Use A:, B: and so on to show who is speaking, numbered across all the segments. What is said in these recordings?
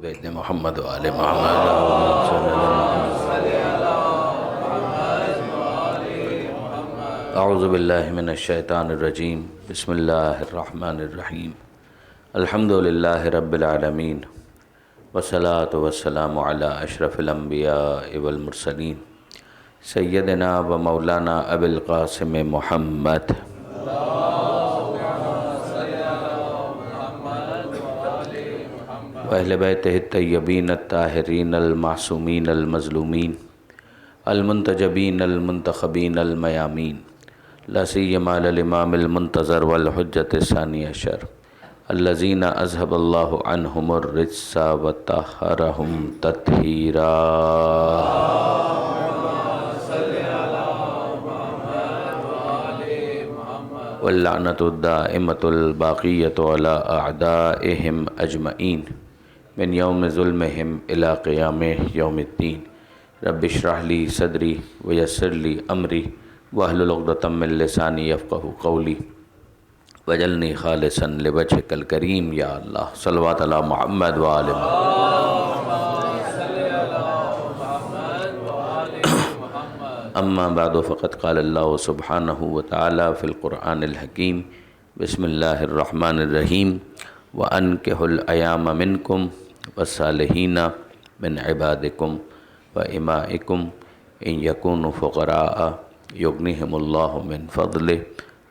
A: بیت محمد و آل محمد اللہم صلی اللہ محمد۔ اعوذ باللہ من الشیطان الرجیم، بسم اللہ الرحمن الرحیم۔ الحمد للہ رب العالمین، والصلاة والسلام علی اشرف الانبیاء والمرسلین، سیدنا و مولانا ابی القاسم محمد وأہل بیتہ الطیبین الطاہرین المعصومین المظلومین المنتجبین المنتخبین المیامین، لا سیما للامام المنتظر والحجۃ الثانی عشر الذین اذهب اللہ عنہم الرجس وطہرہم تطہیرا۔ واللعنۃ الدائمۃ الباقیۃ علی اعدائہم اجمعین من یوم ظلمہم الی قیام یوم الدین۔ رب اشرح لی صدری ویسر لی امری واحلل عقدۃ من لسانی یفقہوا قولی واجعلنی خالصا لوجہک الکریم یا اللہ۔ صلوات علی محمد و آل محمد۔ اما بعد فقد قال اللہ سبحانہ وتعالی فی القرآن الحکیم، بسم اللہ الرحمن الرحیم، وَأَنكِحُوا الْأَيَامَ مِنْكُمْ وَالصَّالِحِينَ مِنْ عِبَادِكُمْ وَإِمَائِكُمْ إِنْ يَكُونُوا فُقَرَاءَ يُغْنِهِمُ اللَّهُ مِنْ فَضْلِهِ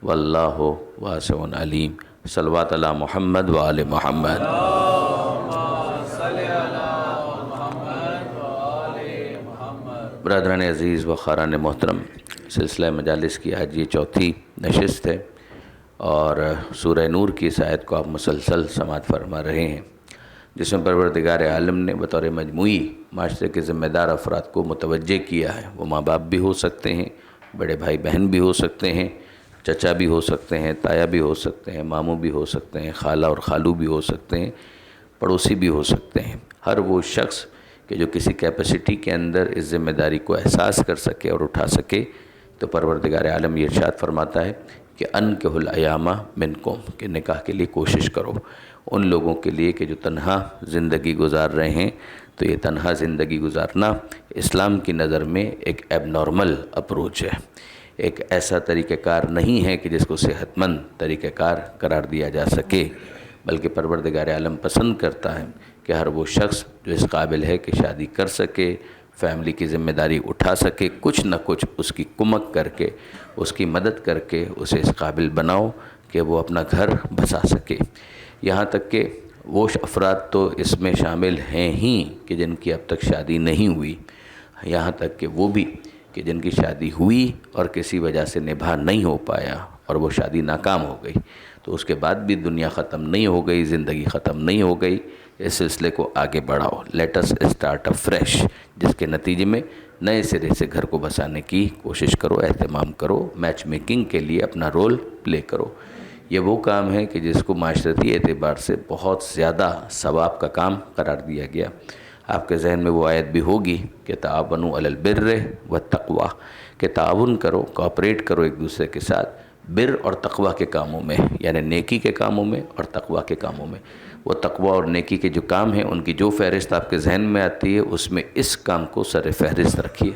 A: وَاللَّهُ وَاسِعٌ عَلِيمٌ۔ صلوات علی محمد و آل محمد۔ برادران عزیز و خاران محترم، سلسلہ مجالس کی آج یہ چوتھی نشست ہے اور سورہ نور کی اس آیت کو آپ مسلسل سماعت فرما رہے ہیں، جس میں پروردگار عالم نے بطور مجموعی معاشرے کے ذمہ دار افراد کو متوجہ کیا ہے۔ وہ ماں باپ بھی ہو سکتے ہیں، بڑے بھائی بہن بھی ہو سکتے ہیں، چچا بھی ہو سکتے ہیں، تایا بھی ہو سکتے ہیں، ماموں بھی ہو سکتے ہیں، خالہ اور خالو بھی ہو سکتے ہیں، پڑوسی بھی ہو سکتے ہیں۔ ہر وہ شخص کہ جو کسی کیپیسٹی کے اندر اس ذمہ داری کو احساس کر سکے اور اٹھا سکے، تو پروردگار عالم یہ ارشاد فرماتا ہے کہ انکحوا الایام منکم، کہ نکاح کے لیے کوشش کرو ان لوگوں کے لیے کہ جو تنہا زندگی گزار رہے ہیں۔ تو یہ تنہا زندگی گزارنا اسلام کی نظر میں ایک ایب نارمل اپروچ ہے، ایک ایسا طریقہ کار نہیں ہے کہ جس کو صحت مند طریقہ کار قرار دیا جا سکے، بلکہ پروردگار عالم پسند کرتا ہے کہ ہر وہ شخص جو اس قابل ہے کہ شادی کر سکے، فیملی کی ذمہ داری اٹھا سکے، کچھ نہ کچھ اس کی کمک کر کے، اس کی مدد کر کے اسے اس قابل بناؤ کہ وہ اپنا گھر بسا سکے۔ یہاں تک کہ وہ افراد تو اس میں شامل ہیں ہی کہ جن کی اب تک شادی نہیں ہوئی، یہاں تک کہ وہ بھی کہ جن کی شادی ہوئی اور کسی وجہ سے نبھا نہیں ہو پایا اور وہ شادی ناکام ہو گئی، تو اس کے بعد بھی دنیا ختم نہیں ہو گئی، زندگی ختم نہیں ہو گئی۔ اس سلسلے کو آگے بڑھاؤ، let us start afresh, جس کے نتیجے میں نئے سرے سے گھر کو بسانے کی کوشش کرو، اہتمام کرو، میچ میکنگ کے لیے اپنا رول پلے کرو۔ یہ وہ کام ہے کہ جس کو معاشرتی اعتبار سے بہت زیادہ ثواب کا کام قرار دیا گیا۔ آپ کے ذہن میں وہ آیت بھی ہوگی کہ تعاونوا علی البر والتقوی، کہ تعاون کرو، کوآپریٹ کرو ایک دوسرے کے ساتھ بر اور تقوی کے کاموں میں، یعنی نیکی کے کاموں میں اور تقوی کے کاموں میں۔ وہ تقوی اور نیکی کے جو کام ہیں ان کی جو فہرست آپ کے ذہن میں آتی ہے، اس میں اس کام کو سر فہرست رکھیے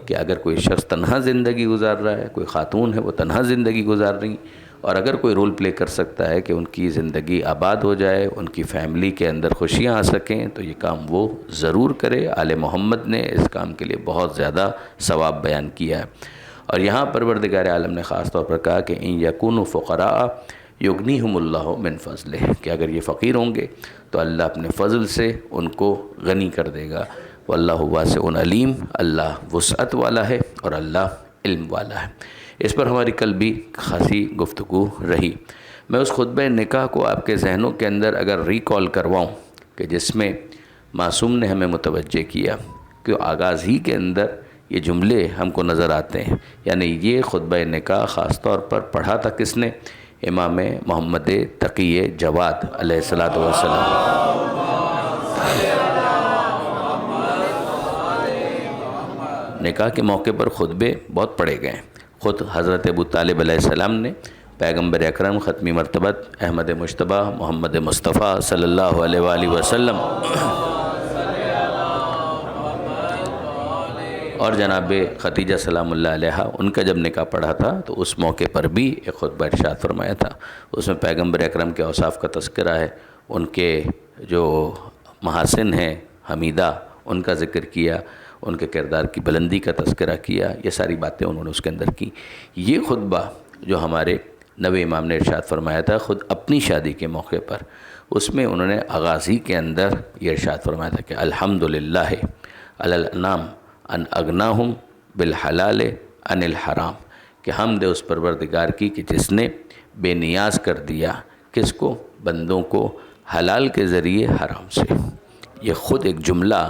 A: کہ اگر کوئی شخص تنہا زندگی گزار رہا ہے، کوئی خاتون ہے وہ تنہا زندگی گزار رہی، اور اگر کوئی رول پلے کر سکتا ہے کہ ان کی زندگی آباد ہو جائے، ان کی فیملی کے اندر خوشیاں آ سکیں، تو یہ کام وہ ضرور کرے۔ آل محمد نے اس کام کے لیے بہت زیادہ ثواب بیان کیا ہے، اور یہاں پروردگار عالم نے خاص طور پر کہا کہ ان یکونوا فقراء یغنیہم اللہ من فضلہ، کہ اگر یہ فقیر ہوں گے تو اللہ اپنے فضل سے ان کو غنی کر دے گا۔ واللہ واسع علیم، اللہ وسعت والا ہے اور اللہ علم والا ہے۔ اس پر ہماری کل بھی خاصی گفتگو رہی۔ میں اس خطبہ نکاح کو آپ کے ذہنوں کے اندر اگر ریکال کرواؤں کہ جس میں معصوم نے ہمیں متوجہ کیا کہ آغاز ہی کے اندر یہ جملے ہم کو نظر آتے ہیں، یعنی یہ خطبہ نکاح خاص طور پر پڑھا تھا کس نے؟ امام محمد تقی جواد علیہ الصلوۃ والسلام۔ نکاح کے موقع پر خطبے بہت پڑھے گئے ہیں۔ خود حضرت ابو طالب علیہ السلام نے پیغمبر اکرم ختمی مرتبت احمد مجتبیٰ محمد مصطفیٰ صلی اللہ علیہ وآلہ وسلم اور جناب ختیجہ سلام اللہ علیہا ان کا جب نکاح پڑھا تھا تو اس موقع پر بھی ایک خطبہ ارشاد فرمایا تھا. اس میں پیغمبر اکرم کے اوصاف کا تذکرہ ہے، ان کے جو محاسن ہیں حمیدہ ان کا ذکر کیا، ان کے کردار کی بلندی کا تذکرہ کیا، یہ ساری باتیں انہوں نے اس کے اندر کی. یہ خطبہ جو ہمارے نوے امام نے ارشاد فرمایا تھا خود اپنی شادی کے موقع پر، اس میں انہوں نے آغازی کے اندر یہ ارشاد فرمایا تھا کہ الحمدللہ علی الانام ان اغناہم بالحلال عن الحرام، کہ حمد اس پروردگار کی کہ جس نے بے نیاز کر دیا کس کو؟ بندوں کو حلال کے ذریعے حرام سے. یہ خود ایک جملہ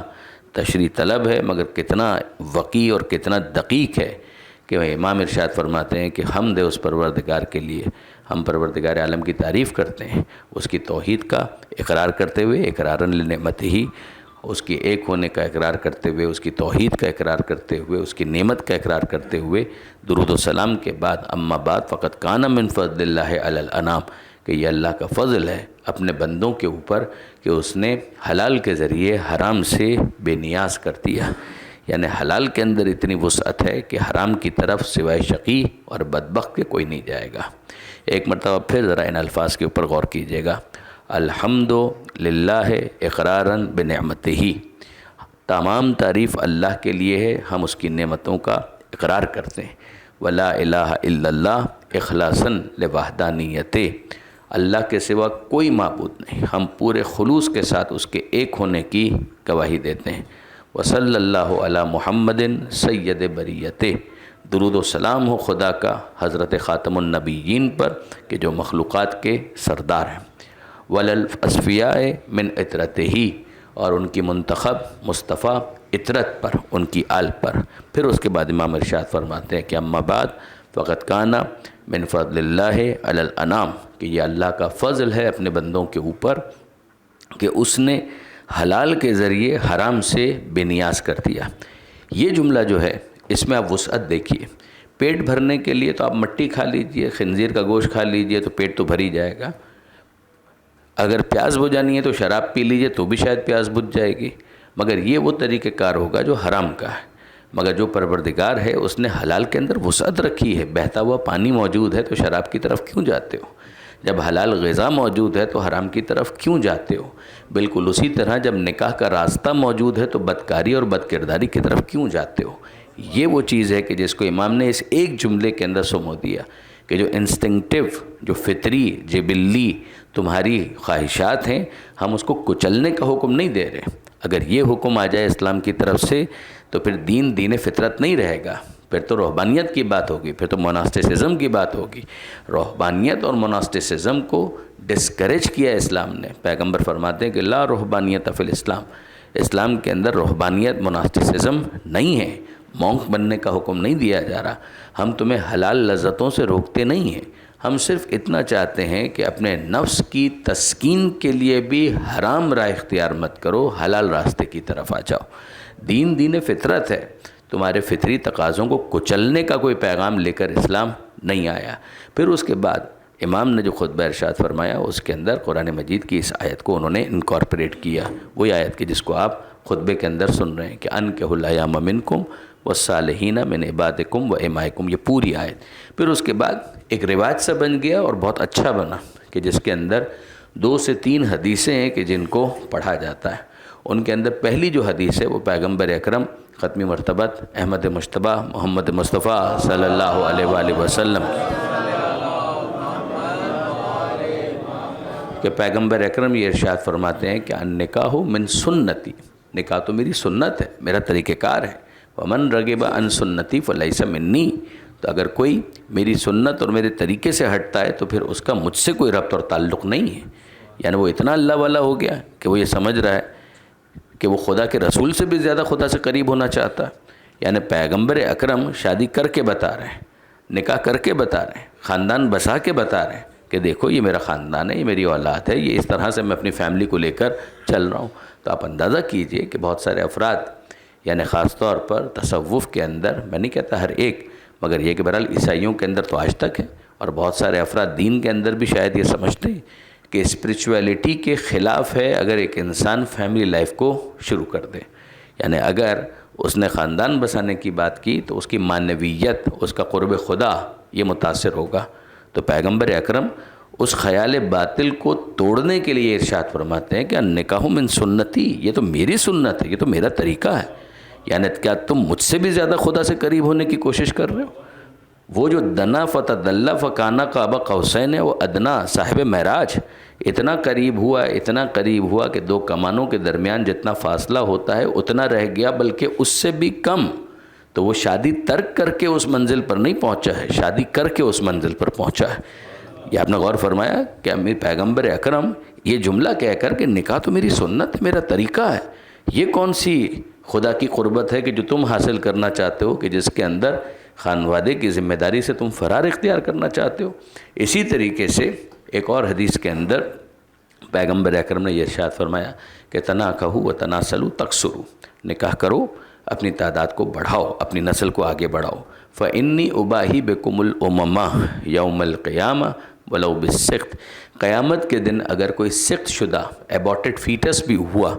A: تشریح طلب ہے مگر کتنا وقیع اور کتنا دقیق ہے کہ امام ارشاد فرماتے ہیں کہ حمد اس پروردگار کے لیے، ہم پروردگار عالم کی تعریف کرتے ہیں، اس کی توحید کا اقرار کرتے ہوئے، اقرارن لنعمتہ ہی، اس کی ایک ہونے کا اقرار کرتے ہوئے، اس کی توحید کا اقرار کرتے ہوئے، اس کی نعمت کا اقرار کرتے ہوئے، درود و سلام کے بعد اما بعد فقط کان من فضل اللہ علی الانام، کہ یہ اللہ کا فضل ہے اپنے بندوں کے اوپر کہ اس نے حلال کے ذریعے حرام سے بے نیاز کر دیا. یعنی حلال کے اندر اتنی وسعت ہے کہ حرام کی طرف سوائے شقی اور بدبخت کے کوئی نہیں جائے گا. ایک مرتبہ پھر ذرا ان الفاظ کے اوپر غور کیجیے گا. الحمد للہ اقراراً بنعمتہ، تمام تعریف اللہ کے لیے ہے، ہم اس کی نعمتوں کا اقرار کرتے ہیں. ولا الہ الا اللہ اخلاصاً لوحدانیتہ، اللہ کے سوا کوئی معبود نہیں، ہم پورے خلوص کے ساتھ اس کے ایک ہونے کی گواہی دیتے ہیں. وصلی اللہ علی محمد سید بریتہ، درود و سلام ہو خدا کا حضرت خاتم النبیین پر کہ جو مخلوقات کے سردار ہیں. وللاصفیاء من عطرتہ، اور ان کی منتخب مصطفیٰ عطرت پر، ان کی آل پر. پھر اس کے بعد امام ارشاد فرماتے ہیں کہ اما بعد فقط کانا من فضل اللہ علی الانام، کہ یہ اللہ کا فضل ہے اپنے بندوں کے اوپر کہ اس نے حلال کے ذریعے حرام سے بے نیاز کر دیا. یہ جملہ جو ہے اس میں آپ وسعت دیکھیے. پیٹ بھرنے کے لیے تو آپ مٹی کھا لیجئے، خنزیر کا گوشت کھا لیجئے تو پیٹ تو بھر ہی جائے گا. اگر پیاس بجھانی ہے تو شراب پی لیجئے تو بھی شاید پیاس بجھ جائے گی، مگر یہ وہ طریقہ کار ہوگا جو حرام کا ہے. مگر جو پروردگار ہے اس نے حلال کے اندر وسعت رکھی ہے. بہتا ہوا پانی موجود ہے تو شراب کی طرف کیوں جاتے ہو؟ جب حلال غذا موجود ہے تو حرام کی طرف کیوں جاتے ہو؟ بالکل اسی طرح جب نکاح کا راستہ موجود ہے تو بدکاری اور بدکرداری کی طرف کیوں جاتے ہو؟ یہ وہ چیز ہے کہ جس کو امام نے اس ایک جملے کے اندر سمو دیا کہ جو انسٹنکٹیو، جو فطری، جبلی تمہاری خواہشات ہیں، ہم اس کو کچلنے کا حکم نہیں دے رہے. اگر یہ حکم آ جائے اسلام کی طرف سے تو پھر دین فطرت نہیں رہے گا، پھر تو روحانیت کی بات ہوگی، پھر تو موناسٹسزم کی بات ہوگی. روحانیت اور موناسٹسزم کو ڈسکریج کیا اسلام نے. پیغمبر فرماتے ہیں کہ لا روحانیت فی الاسلام، اسلام کے اندر روحانیت موناسٹسزم نہیں ہے. مونک بننے کا حکم نہیں دیا جا رہا. ہم تمہیں حلال لذتوں سے روکتے نہیں ہیں، ہم صرف اتنا چاہتے ہیں کہ اپنے نفس کی تسکین کے لیے بھی حرام راہ اختیار مت کرو، حلال راستے کی طرف آ جاؤ. دین فطرت ہے، تمہارے فطری تقاضوں کو کچلنے کا کوئی پیغام لے کر اسلام نہیں آیا. پھر اس کے بعد امام نے جو خطبہ ارشاد فرمایا اس کے اندر قرآن مجید کی اس آیت کو انہوں نے انکارپوریٹ کیا، وہی آیت کی جس کو آپ خطبے کے اندر سن رہے ہیں کہ انکحوا الایام منکم والصالحین من عبادکم و امائکم، یہ پوری آیت. پھر اس کے بعد ایک روایت سا بن گیا اور بہت اچھا بنا کہ جس کے اندر 2 سے 3 حدیثیں ہیں کہ جن کو پڑھا جاتا ہے. ان کے اندر پہلی جو حدیث ہے وہ پیغمبر اکرم ختمی مرتبت احمد مجتبیٰ محمد مصطفیٰ صلی اللہ علیہ وآلہ وسلم کہ پیغمبر اکرم یہ ارشاد فرماتے ہیں کہ النکاح من سنتی، نکاح تو میری سنت ہے، میرا طریقہ کار ہے. ومن رغب عن سنتی فلیس منی، تو اگر کوئی میری سنت اور میرے طریقے سے ہٹتا ہے تو پھر اس کا مجھ سے کوئی ربط اور تعلق نہیں ہے. یعنی وہ اتنا اللہ والا ہو گیا کہ وہ یہ سمجھ رہا ہے کہ وہ خدا کے رسول سے بھی زیادہ خدا سے قریب ہونا چاہتا ہے. یعنی پیغمبر اکرم شادی کر کے بتا رہے ہیں، نکاح کر کے بتا رہے ہیں، خاندان بسا کے بتا رہے ہیں کہ دیکھو یہ میرا خاندان ہے، یہ میری اولاد ہے، یہ اس طرح سے میں اپنی فیملی کو لے کر چل رہا ہوں. تو آپ اندازہ کیجئے کہ بہت سارے افراد، یعنی خاص طور پر تصوف کے اندر، میں نہیں کہتا ہر ایک، مگر یہ کہ بہرحال عیسائیوں کے اندر تو آج تک ہے، اور بہت سارے افراد دین کے اندر بھی شاید یہ سمجھتے ہیں کہ اسپریچویلٹی کے خلاف ہے اگر ایک انسان فیملی لائف کو شروع کر دے. یعنی اگر اس نے خاندان بسانے کی بات کی تو اس کی معنویت، اس کا قرب خدا یہ متاثر ہوگا۔ تو پیغمبر اکرم اس خیال باطل کو توڑنے کے لیے ارشاد فرماتے ہیں کہ النکاح من سنتی، یہ تو میری سنت ہے، یہ تو میرا طریقہ ہے۔ یعنی کیا تم مجھ سے بھی زیادہ خدا سے قریب ہونے کی کوشش کر رہے ہو؟ وہ جو دنا فتدلی فکانا قاب قوسین و ادنا، صاحب معراج، اتنا قریب ہوا کہ دو کمانوں کے درمیان جتنا فاصلہ ہوتا ہے اتنا رہ گیا، بلکہ اس سے بھی کم۔ تو وہ شادی ترک کر کے اس منزل پر نہیں پہنچا ہے، شادی کر کے اس منزل پر پہنچا ہے۔ یہ آپ نے غور فرمایا کہ امیر پیغمبر اکرم یہ جملہ کہہ کر کہ نکاح تو میری سنت، میرا طریقہ ہے، یہ کون سی خدا کی قربت ہے کہ جو تم حاصل کرنا چاہتے ہو، کہ جس کے اندر خانوادے کی ذمہ داری سے تم فرار اختیار کرنا چاہتے ہو۔ اسی طریقے سے ایک اور حدیث کے اندر پیغمبر اکرم نے یہ ارشاد فرمایا کہ تناکحوا وتناسلوا تکثروا، نکاح کرو، اپنی تعداد کو بڑھاؤ، اپنی نسل کو آگے بڑھاؤ۔ فإنی اباہی بکم الامم یوم القیامہ ولو بالسقط، قیامت کے دن اگر کوئی سقط شدہ ایبورٹڈ فیٹس بھی ہوا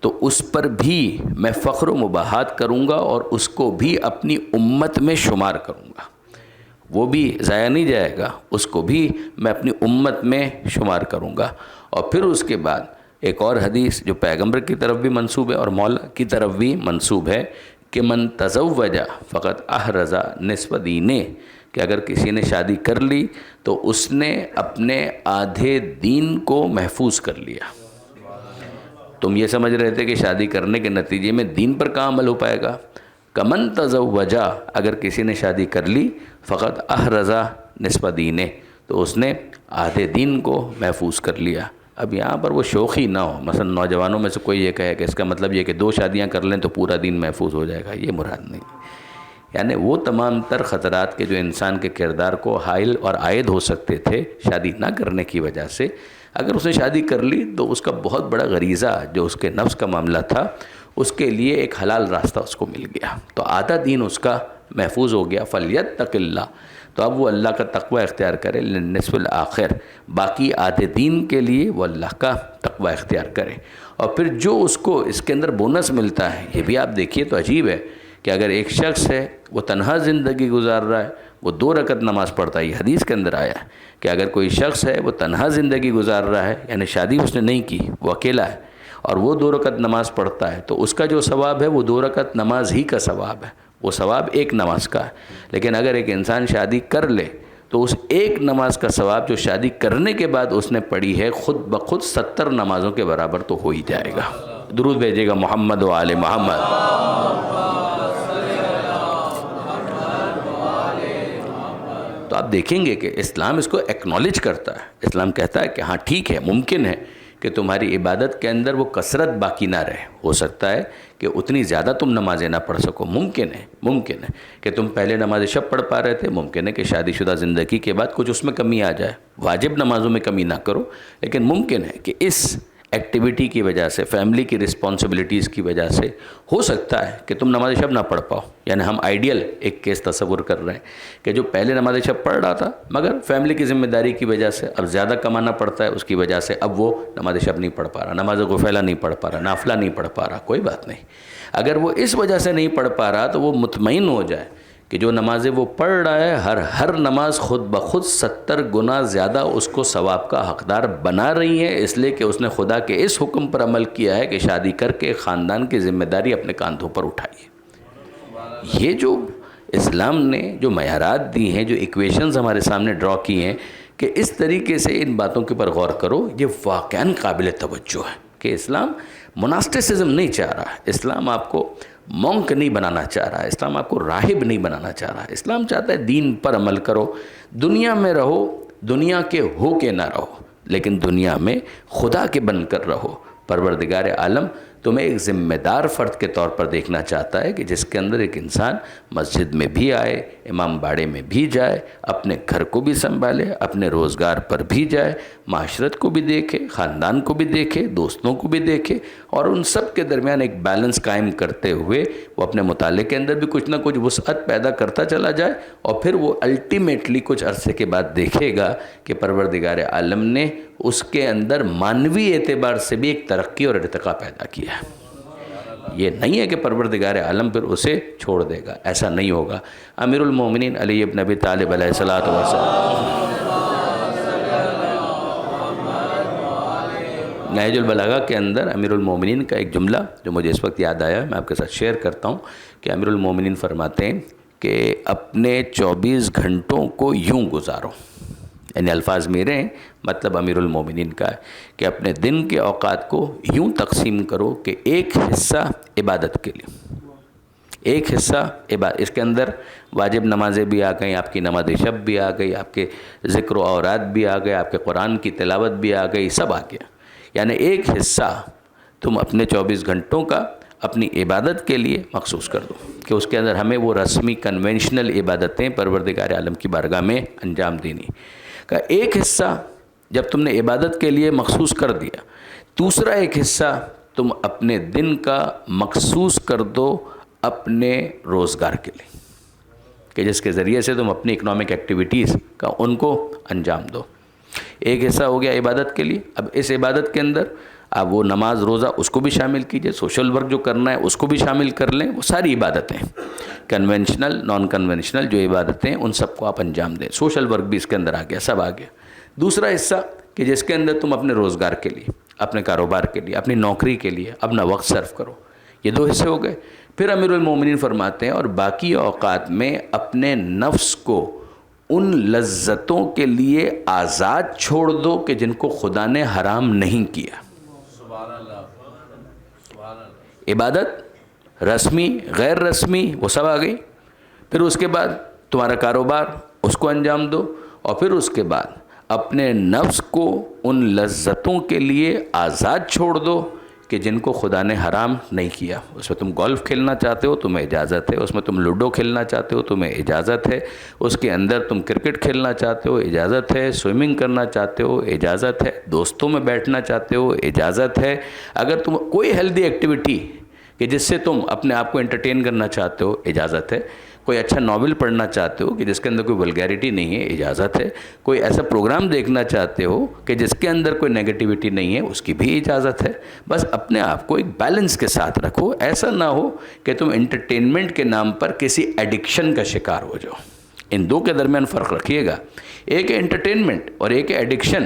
A: تو اس پر بھی میں فخر و مباحات کروں گا اور اس کو بھی اپنی امت میں شمار کروں گا، وہ بھی ضائع نہیں جائے گا، اس کو بھی میں اپنی امت میں شمار کروں گا۔ اور پھر اس کے بعد ایک اور حدیث جو پیغمبر کی طرف بھی منسوب ہے اور مولا کی طرف بھی منسوب ہے کہ من تزوج فقط احرز نصف دینے، کہ اگر کسی نے شادی کر لی تو اس نے اپنے آدھے دین کو محفوظ کر لیا۔ تم یہ سمجھ رہے تھے کہ شادی کرنے کے نتیجے میں دین پر کہاں عمل ہو پائے گا؟ کمن تزوجا، اگر کسی نے شادی کر لی فقط احرزا نصف دینے، تو اس نے آدھے دین کو محفوظ کر لیا۔ اب یہاں پر وہ شوخی نہ ہو، مثلا نوجوانوں میں سے کوئی یہ کہے کہ اس کا مطلب یہ کہ 2 شادیاں کر لیں تو پورا دین محفوظ ہو جائے گا، یہ مراد نہیں۔ یعنی وہ تمام تر خطرات کے جو انسان کے کردار کو حائل اور عائد ہو سکتے تھے شادی نہ کرنے کی وجہ سے، اگر اس نے شادی کر لی تو اس کا بہت بڑا غریزہ جو اس کے نفس کا معاملہ تھا اس کے لیے ایک حلال راستہ اس کو مل گیا، تو آدھا دین اس کا محفوظ ہو گیا۔ فلیتق اللہ، تو اب وہ اللہ کا تقوی اختیار کرے، للنصف الآخر، باقی آدھے دین کے لیے وہ اللہ کا تقوی اختیار کرے۔ اور پھر جو اس کو اس کے اندر بونس ملتا ہے، یہ بھی آپ دیکھیے تو عجیب ہے کہ اگر ایک شخص ہے وہ تنہا زندگی گزار رہا ہے، وہ 2 رکعت نماز پڑھتا ہے، یہ حدیث کے اندر آیا ہے کہ اگر کوئی شخص ہے وہ تنہا زندگی گزار رہا ہے، یعنی شادی اس نے نہیں کی، وہ اکیلا ہے اور وہ 2 رکعت نماز پڑھتا ہے، تو اس کا جو ثواب ہے وہ 2 رکعت نماز ہی کا ثواب ہے، وہ ثواب ایک نماز کا ہے۔ لیکن اگر ایک انسان شادی کر لے تو اس ایک نماز کا ثواب جو شادی کرنے کے بعد اس نے پڑھی ہے خود بخود 70 نمازوں کے برابر تو ہو ہی جائے گا۔ درود بھیجے گا محمد و آل محمد۔ تو آپ دیکھیں گے کہ اسلام اس کو ایکنالج کرتا ہے، اسلام کہتا ہے کہ ہاں ٹھیک ہے، ممکن ہے کہ تمہاری عبادت کے اندر وہ کثرت باقی نہ رہے، ہو سکتا ہے کہ اتنی زیادہ تم نمازیں نہ پڑھ سکو، ممکن ہے کہ تم پہلے نماز شب پڑھ پا رہے تھے، ممکن ہے کہ شادی شدہ زندگی کے بعد کچھ اس میں کمی آ جائے، واجب نمازوں میں کمی نہ کرو، لیکن ممکن ہے کہ اس ایکٹیویٹی کی وجہ سے، فیملی کی رسپانسبلٹیز کی وجہ سے ہو سکتا ہے کہ تم نماز شب نہ پڑھ پاؤ۔ یعنی ہم آئیڈیل ایک کیس تصور کر رہے ہیں کہ جو پہلے نماز شب پڑھ رہا تھا مگر فیملی کی ذمہ داری کی وجہ سے اب زیادہ کمانا پڑتا ہے، اس کی وجہ سے اب وہ نماز شب نہیں پڑھ پا رہا، نماز غفیلہ نہیں پڑھ پا رہا، نافلہ نہیں پڑھ پا رہا، کوئی بات نہیں۔ اگر وہ اس وجہ سے نہیں پڑھ پا رہا تو وہ مطمئن ہو جائے کہ جو نمازیں وہ پڑھ رہا ہے ہر نماز خود بخود 70 گنا زیادہ اس کو ثواب کا حقدار بنا رہی ہے، اس لیے کہ اس نے خدا کے اس حکم پر عمل کیا ہے کہ شادی کر کے خاندان کی ذمہ داری اپنے کاندھوں پر اٹھائیے۔ یہ جو اسلام نے جو معیارات دی ہیں، جو ایکویشنز ہمارے سامنے ڈرا کی ہیں کہ اس طریقے سے ان باتوں کے اوپر غور کرو، یہ واقعاً قابل توجہ ہے کہ اسلام مناسٹسزم نہیں چاہ رہا، اسلام آپ کو مونک نہیں بنانا چاہ رہا ہے، اسلام آپ کو راہب نہیں بنانا چاہ رہا ہے، اسلام چاہتا ہے دین پر عمل کرو، دنیا میں رہو، دنیا کے ہو کے نہ رہو، لیکن دنیا میں خدا کے بن کر رہو۔ پروردگار عالم تمہیں ایک ذمہ دار فرد کے طور پر دیکھنا چاہتا ہے کہ جس کے اندر ایک انسان مسجد میں بھی آئے، امام باڑے میں بھی جائے، اپنے گھر کو بھی سنبھالے، اپنے روزگار پر بھی جائے، معاشرت کو بھی دیکھے، خاندان کو بھی دیکھے، دوستوں کو بھی دیکھے، اور ان سب کے درمیان ایک بیلنس قائم کرتے ہوئے وہ اپنے مطالعے کے اندر بھی کچھ نہ کچھ وسعت پیدا کرتا چلا جائے، اور پھر وہ الٹیمیٹلی کچھ عرصے کے بعد دیکھے گا کہ پروردگار عالم نے اس کے اندر مانوی اعتبار سے بھی ایک ترقی اور ارتقاء پیدا کیا ہے۔ یہ نہیں ہے کہ پروردگار عالم پھر اسے چھوڑ دے گا، ایسا نہیں ہوگا۔ امیر المومنین علی ابن ابی طالب علیہ الصلوۃ والسلام، نہج البلاغہ کے اندر امیر المومنین کا ایک جملہ جو مجھے اس وقت یاد آیا میں آپ کے ساتھ شیئر کرتا ہوں کہ امیر المومنین فرماتے ہیں کہ اپنے 24 گھنٹوں کو یوں گزارو، یعنی الفاظ میرے ہیں، مطلب امیر المومنین کا ہے کہ اپنے دن کے اوقات کو یوں تقسیم کرو کہ ایک حصہ عبادت کے لیے، ایک حصہ عبادت، اس کے اندر واجب نمازیں بھی آ گئیں، آپ کی نماز شب بھی آ گئی، آپ کے ذکر و اوراد بھی آ گئے، آپ کے قرآن کی تلاوت بھی آ گئی، سب آ گیا۔ یعنی ایک حصہ تم اپنے 24 گھنٹوں کا اپنی عبادت کے لیے مخصوص کر دو کہ اس کے اندر ہمیں وہ رسمی کنونشنل عبادتیں پروردگار عالم کی بارگاہ میں انجام دینی کا ایک حصہ جب تم نے عبادت کے لیے مخصوص کر دیا، دوسرا ایک حصہ تم اپنے دن کا مخصوص کر دو اپنے روزگار کے لیے کہ جس کے ذریعے سے تم اپنی اکنامک ایکٹیویٹیز کا ان کو انجام دو۔ ایک حصہ ہو گیا عبادت کے لیے، اب اس عبادت کے اندر آپ وہ نماز روزہ اس کو بھی شامل کیجئے، سوشل ورک جو کرنا ہے اس کو بھی شامل کر لیں، وہ ساری عبادتیں کنونشنل نان کنونشنل جو عبادتیں ان سب کو آپ انجام دیں، سوشل ورک بھی اس کے اندر آ گیا، سب آ گیا۔ دوسرا حصہ کہ جس کے اندر تم اپنے روزگار کے لیے، اپنے کاروبار کے لیے، اپنی نوکری کے لیے اپنا وقت صرف کرو، یہ دو حصے ہو گئے۔ پھر امیر المومنین فرماتے ہیں اور باقی اوقات میں اپنے نفس کو ان لذتوں کے لیے آزاد چھوڑ دو کہ جن کو خدا نے حرام نہیں کیا۔ عبادت رسمی غیر رسمی وہ سب آ گئی، پھر اس کے بعد تمہارا کاروبار اس کو انجام دو، اور پھر اس کے بعد اپنے نفس کو ان لذتوں کے لیے آزاد چھوڑ دو کہ جن کو خدا نے حرام نہیں کیا۔ اس میں تم گولف کھیلنا چاہتے ہو تمہیں اجازت ہے، اس میں تم لوڈو کھیلنا چاہتے ہو تمہیں اجازت ہے، اس کے اندر تم کرکٹ کھیلنا چاہتے ہو اجازت ہے، سوئمنگ کرنا چاہتے ہو اجازت ہے، دوستوں میں بیٹھنا چاہتے ہو اجازت ہے، اگر تم کوئی ہیلدی ایکٹیویٹی کہ جس سے تم اپنے آپ کو انٹرٹین کرنا چاہتے ہو اجازت ہے، کوئی اچھا ناول پڑھنا چاہتے ہو کہ جس کے اندر کوئی ولگیرٹی نہیں ہے اجازت ہے، کوئی ایسا پروگرام دیکھنا چاہتے ہو کہ جس کے اندر کوئی نیگیٹیوٹی نہیں ہے اس کی بھی اجازت ہے۔ بس اپنے آپ کو ایک بیلنس کے ساتھ رکھو، ایسا نہ ہو کہ تم انٹرٹینمنٹ کے نام پر کسی ایڈکشن کا شکار ہو جاؤ۔ ان دو کے درمیان فرق رکھیے گا، ایک ہے انٹرٹینمنٹ اور ایک ہے ایڈکشن۔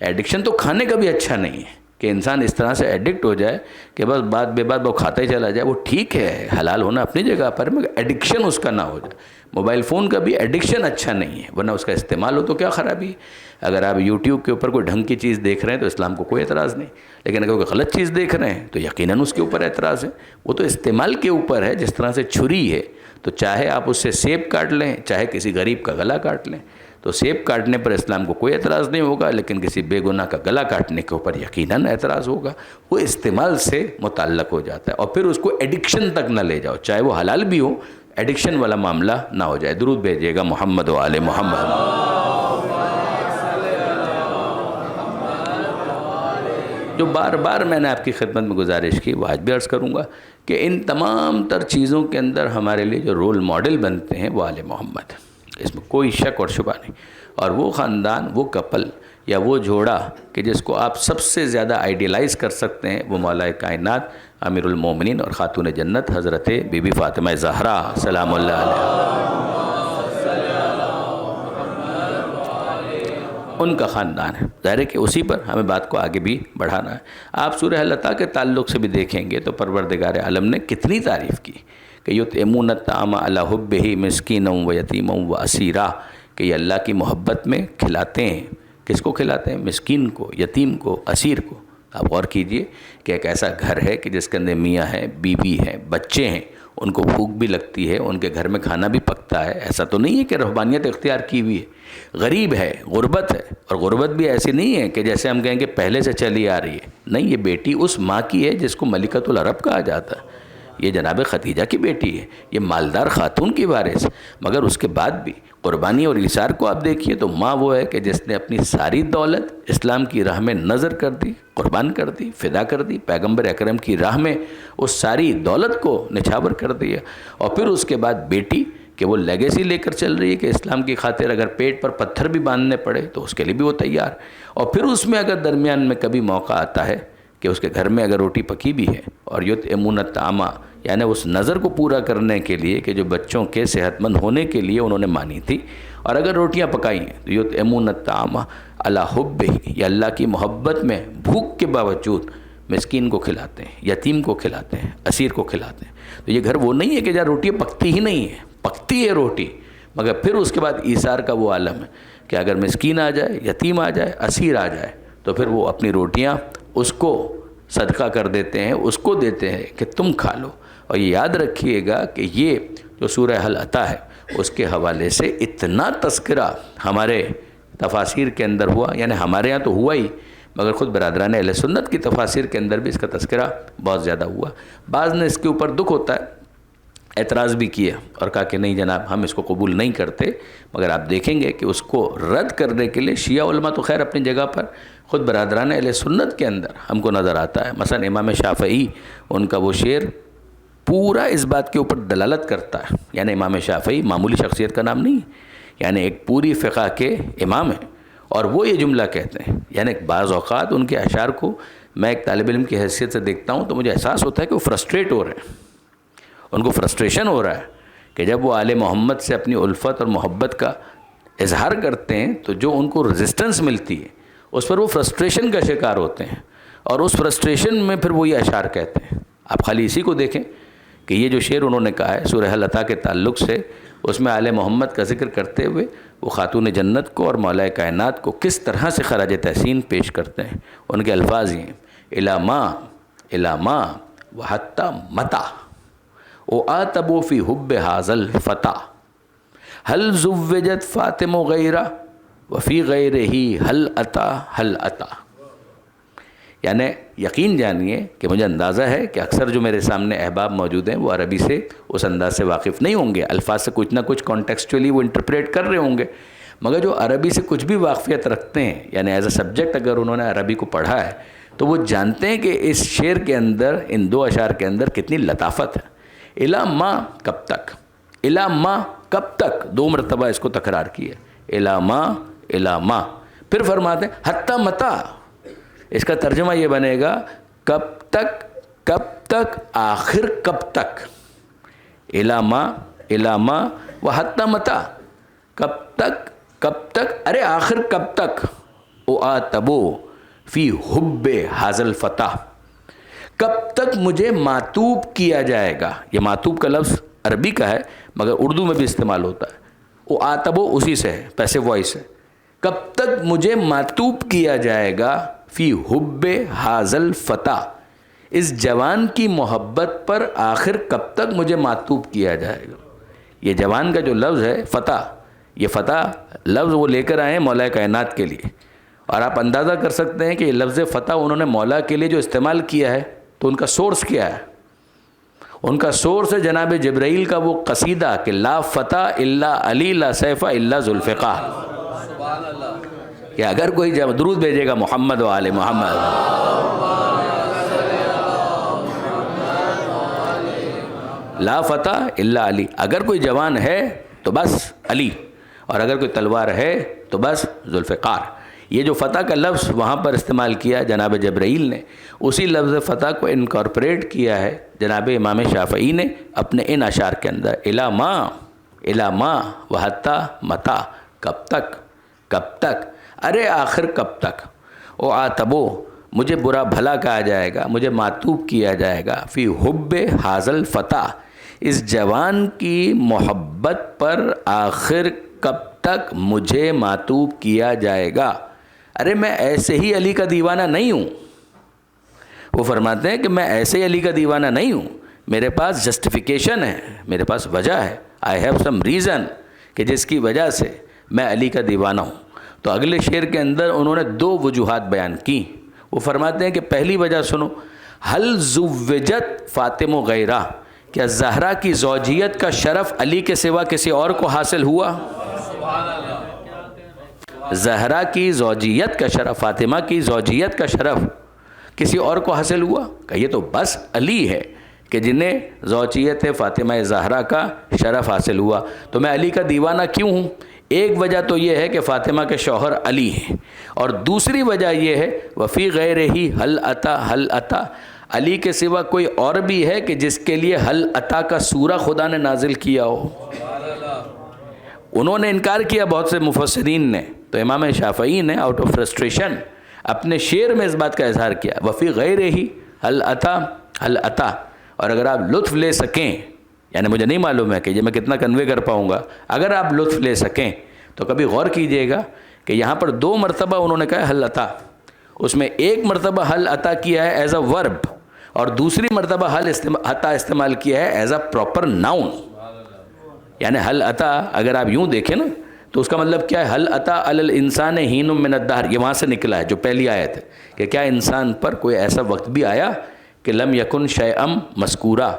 A: ایڈکشن تو کھانے کا بھی اچھا نہیں ہے کہ انسان اس طرح سے ایڈکٹ ہو جائے کہ بس بات بے بات وہ کھاتا ہی چلا جائے، وہ ٹھیک ہے حلال ہونا اپنی جگہ پر، مگر ایڈکشن اس کا نہ ہو جائے۔ موبائل فون کا بھی ایڈکشن اچھا نہیں ہے، ورنہ اس کا استعمال ہو تو کیا خرابی ہے۔ اگر آپ یوٹیوب کے اوپر کوئی ڈھنگ کی چیز دیکھ رہے ہیں تو اسلام کو کوئی اعتراض نہیں، لیکن اگر کوئی غلط چیز دیکھ رہے ہیں تو یقیناً اس کے اوپر اعتراض ہے۔ وہ تو استعمال کے اوپر ہے، جس طرح سے چھری ہے تو چاہے آپ اس سے سیب کاٹ لیں چاہے کسی غریب کا گلا کاٹ لیں، تو سیب کاٹنے پر اسلام کو کوئی اعتراض نہیں ہوگا، لیکن کسی بے گناہ کا گلا کاٹنے کے اوپر یقیناً اعتراض ہوگا۔ وہ استعمال سے متعلق ہو جاتا ہے، اور پھر اس کو ایڈکشن تک نہ لے جاؤ، چاہے وہ حلال بھی ہو، ایڈکشن والا معاملہ نہ ہو جائے۔ درود بھیجیے گا محمد و آل محمد۔ جو بار بار میں نے آپ کی خدمت میں گزارش کی وہ آج بھی عرض کروں گا کہ ان تمام تر چیزوں کے اندر ہمارے لیے جو رول ماڈل بنتے ہیں وہ آل محمد، اس میں کوئی شک اور شبہ نہیں۔ اور وہ خاندان، وہ کپل یا وہ جوڑا کہ جس کو آپ سب سے زیادہ آئیڈیلائز کر سکتے ہیں وہ مولا کائنات امیر المومنین اور خاتون جنت حضرت بی بی فاطمہ زہرا سلام اللہ علیہ، ان کا خاندان ہے۔ ظاہر ہے کہ اسی پر ہمیں بات کو آگے بھی بڑھانا ہے۔ آپ سورہ العطا کے تعلق سے بھی دیکھیں گے تو پروردگار عالم نے کتنی تعریف کی کہ یطعمون الطعام علی حبہ مسکینا و یتیما و اسیرا، کہ یہ اللہ کی محبت میں کھلاتے ہیں۔ کس کو کھلاتے ہیں؟ مسکین کو، یتیم کو، اسیر کو۔ آپ غور کیجئے کہ ایک ایسا گھر ہے کہ جس کے اندر میاں ہے، بیوی ہے، بچے ہیں، ان کو بھوک بھی لگتی ہے، ان کے گھر میں کھانا بھی پکتا ہے۔ ایسا تو نہیں ہے کہ رہبانیت اختیار کی ہوئی ہے، غریب ہے، غربت ہے، اور غربت بھی ایسی نہیں ہے کہ جیسے ہم کہیں کہ پہلے سے چلی آ رہی ہے، نہیں، یہ بیٹی اس ماں کی ہے جس کو ملکۃ العرب کہا جاتا ہے۔ یہ جناب خدیجہ کی بیٹی ہے، یہ مالدار خاتون کی وارث، مگر اس کے بعد بھی قربانی اور ایثار کو آپ دیکھیے تو ماں وہ ہے کہ جس نے اپنی ساری دولت اسلام کی راہ میں نذر کر دی، قربان کر دی، فدا کر دی، پیغمبر اکرم کی راہ میں اس ساری دولت کو نچھاور کر دیا۔ اور پھر اس کے بعد بیٹی کہ وہ لیگیسی لے کر چل رہی ہے کہ اسلام کی خاطر اگر پیٹ پر پتھر بھی باندھنے پڑے تو اس کے لیے بھی وہ تیار، اور پھر اس میں اگر درمیان میں کبھی موقع آتا ہے کہ اس کے گھر میں اگر روٹی پکی بھی ہے، اور یطعمون الطعام یعنی اس نظر کو پورا کرنے کے لیے کہ جو بچوں کے صحت مند ہونے کے لیے انہوں نے مانی تھی، اور اگر روٹیاں پکائی ہیں تو یطعمون الطعام علی حبہ، یہ اللہ کی محبت میں بھوک کے باوجود مسکین کو کھلاتے ہیں، یتیم کو کھلاتے ہیں، اسیر کو کھلاتے ہیں۔ تو یہ گھر وہ نہیں ہے کہ جہاں روٹیاں پکتی ہی نہیں ہیں، پکتی ہے روٹی، مگر پھر اس کے بعد ایثار کا وہ عالم ہے کہ اگر مسکین آ جائے، یتیم آ جائے، اسیر آ جائے، تو پھر وہ اپنی روٹیاں اس کو صدقہ کر دیتے ہیں، اس کو دیتے ہیں کہ تم کھا لو۔ اور یہ یاد رکھیے گا کہ یہ جو سورہ حل عطا ہے اس کے حوالے سے اتنا تذکرہ ہمارے تفاسیر کے اندر ہوا، یعنی ہمارے ہاں تو ہوا ہی، مگر خود برادران اہل سنت کی تفاسیر کے اندر بھی اس کا تذکرہ بہت زیادہ ہوا۔ بعض نے اس کے اوپر دکھ ہوتا ہے، اعتراض بھی کیا اور کہا کہ نہیں جناب ہم اس کو قبول نہیں کرتے، مگر آپ دیکھیں گے کہ اس کو رد کرنے کے لیے شیعہ علماء تو خیر اپنی جگہ پر، خود برادران اہل سنت کے اندر ہم کو نظر آتا ہے۔ مثلا امام شافعی، ان کا وہ شعر پورا اس بات کے اوپر دلالت کرتا ہے، یعنی امام شافعی معمولی شخصیت کا نام نہیں ہے، یعنی ایک پوری فقہ کے امام ہیں، اور وہ یہ جملہ کہتے ہیں، یعنی بعض اوقات ان کے اشعار کو میں ایک طالب علم کی حیثیت سے دیکھتا ہوں تو مجھے احساس ہوتا ہے کہ وہ فرسٹریٹ ہو رہے ہیں، ان کو فرسٹریشن ہو رہا ہے کہ جب وہ آل محمد سے اپنی الفت اور محبت کا اظہار کرتے ہیں تو جو ان کو ریزسٹنس ملتی ہے اس پر وہ فرسٹریشن کا شکار ہوتے ہیں، اور اس فرسٹریشن میں پھر وہ یہ اشعار کہتے ہیں۔ آپ خالی اسی کو دیکھیں کہ یہ جو شعر انہوں نے کہا ہے سورہ حل عطا کے تعلق سے، اس میں آل محمد کا ذکر کرتے ہوئے وہ خاتون جنت کو اور مولا کائنات کو کس طرح سے خراج تحسین پیش کرتے ہیں۔ ان کے الفاظ یہ ہیں، الی ما وحتی متی اعاتب فی حب ھذا الفتى هل زوجت فاطم غیرہ وفی غیرہ هل اتی۔ یعنی یقین جانیے کہ مجھے اندازہ ہے کہ اکثر جو میرے سامنے احباب موجود ہیں وہ عربی سے اس انداز سے واقف نہیں ہوں گے، الفاظ سے کچھ نہ کچھ کانٹیکسچولی وہ انٹرپریٹ کر رہے ہوں گے، مگر جو عربی سے کچھ بھی واقفیت رکھتے ہیں، یعنی ایز اے سبجیکٹ اگر انہوں نے عربی کو پڑھا ہے تو وہ جانتے ہیں کہ اس شعر کے اندر، ان دو اشعار کے اندر کتنی لطافت ہے۔ الی ما کب تک، الی ما کب تک، دو مرتبہ اس کو تکرار کیا، الی ما، پھر فرماتے ہیں حتی متی، اس کا ترجمہ یہ بنے گا کب تک آخر کب تک، الی ما و حتی متی، کب تک ارے آخر کب تک، اعاتب فی حب ھذا الفتى، کب تک مجھے معطوب کیا جائے گا۔ یہ معطوب کا لفظ عربی کا ہے مگر اردو میں بھی استعمال ہوتا ہے، اعاتب اسی سے ہے، پیسو وائس ہے، کب تک مجھے معطوب کیا جائے گا فی حب ھذا الفتى، اس جوان کی محبت پر آخر کب تک مجھے معطوب کیا جائے گا۔ یہ جوان کا جو لفظ ہے فتح، یہ فتح لفظ وہ لے کر آئے ہیں مولا کائنات کے لیے، اور آپ اندازہ کر سکتے ہیں کہ یہ لفظ فتح انہوں نے مولا کے لیے جو استعمال کیا ہے تو ان کا سورس کیا ہے؟ ان کا سورس ہے جناب جبرائیل کا وہ قصیدہ کہ لا فتح الا علی لا سیف الا ذوالفقار، کہ اگر کوئی درود بھیجے گا محمد و آل محمد، لا فتح الا علی، اگر کوئی جوان ہے تو بس علی، اور اگر کوئی تلوار ہے تو بس ذوالفقار۔ یہ جو فتح کا لفظ وہاں پر استعمال کیا جناب جبرائیل نے، اسی لفظ فتح کو انکارپوریٹ کیا ہے جناب امام شافعی نے اپنے ان اشعار کے اندر، الی ما وحتی متی، کب تک ارے آخر کب تک، اعاتب مجھے برا بھلا کہا جائے گا، مجھے معطوب کیا جائے گا فی حب ھذا الفتى، اس جوان کی محبت پر آخر کب تک مجھے معطوب کیا جائے گا۔ ارے میں ایسے ہی علی کا دیوانہ نہیں ہوں، وہ فرماتے ہیں کہ میں ایسے ہی علی کا دیوانہ نہیں ہوں، میرے پاس جسٹیفیکیشن ہے، میرے پاس وجہ ہے، آئی ہیو سم ریزن، کہ جس کی وجہ سے میں علی کا دیوانہ ہوں۔ تو اگلے شعر کے اندر انہوں نے دو وجوہات بیان کی، وہ فرماتے ہیں کہ پہلی وجہ سنو، ہل زوجت فاطم غیرہ، کیا زہرا کی زوجیت کا شرف علی کے سوا کسی اور کو حاصل ہوا؟ زہرا کی زوجیت کا شرف، فاطمہ کی زوجیت کا شرف کسی اور کو حاصل ہوا؟ کہ یہ تو بس علی ہے کہ جنہیں زوجیت فاطمہ زہرا کا شرف حاصل ہوا، تو میں علی کا دیوانہ کیوں ہوں؟ ایک وجہ تو یہ ہے کہ فاطمہ کے شوہر علی ہیں، اور دوسری وجہ یہ ہے وفی غیر ہی حل عطا، علی کے سوا کوئی اور بھی ہے کہ جس کے لیے حل عطا کا سورہ خدا نے نازل کیا ہو؟ انہوں نے انکار کیا بہت سے مفسرین نے، تو امام شافعی نے آؤٹ آف فرسٹریشن اپنے شعر میں اس بات کا اظہار کیا، وفی غیر ہی حل عطا، اور اگر آپ لطف لے سکیں، یعنی مجھے نہیں معلوم ہے کہ یہ میں کتنا کنوے کر پاؤں گا، اگر آپ لطف لے سکیں تو کبھی غور کیجئے گا کہ یہاں پر 2 مرتبہ انہوں نے کہا حل عطا، اس میں ایک مرتبہ حل عطا کیا ہے ایز اے ورب، اور دوسری مرتبہ حل عطا استعمال کیا ہے ایز اے پراپر ناؤن. یعنی حل عطا اگر آپ یوں دیکھیں نا تو اس کا مطلب کیا ہے؟ حل عطا علی الانسان حین من الدہر، یہ وہاں سے نکلا ہے جو پہلی آیت ہے کہ کیا انسان پر کوئی ایسا وقت بھی آیا کہ لم یکن شیئا مذکورا،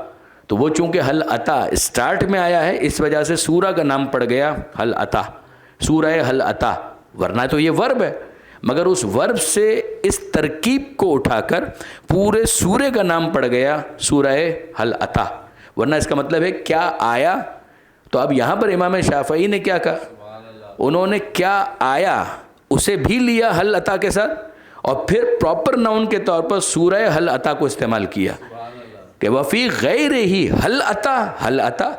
A: تو وہ چونکہ حل عطا اسٹارٹ میں آیا ہے اس وجہ سے سورہ کا نام پڑ گیا حل عطا، سورہ حل عطا، ورنہ تو یہ ورب ہے، مگر اس ورب سے اس ترکیب کو اٹھا کر پورے سورے کا نام پڑ گیا سورہ حل عطا، ورنہ اس کا مطلب ہے کیا آیا. تو اب یہاں پر امام شافعی نے کیا کہا؟ انہوں نے کیا آیا اسے بھی لیا حل عطا کے ساتھ، اور پھر پراپر ناؤن کے طور پر سورہ حل عطا کو استعمال کیا کہ وفی غیر ہی حل عطا،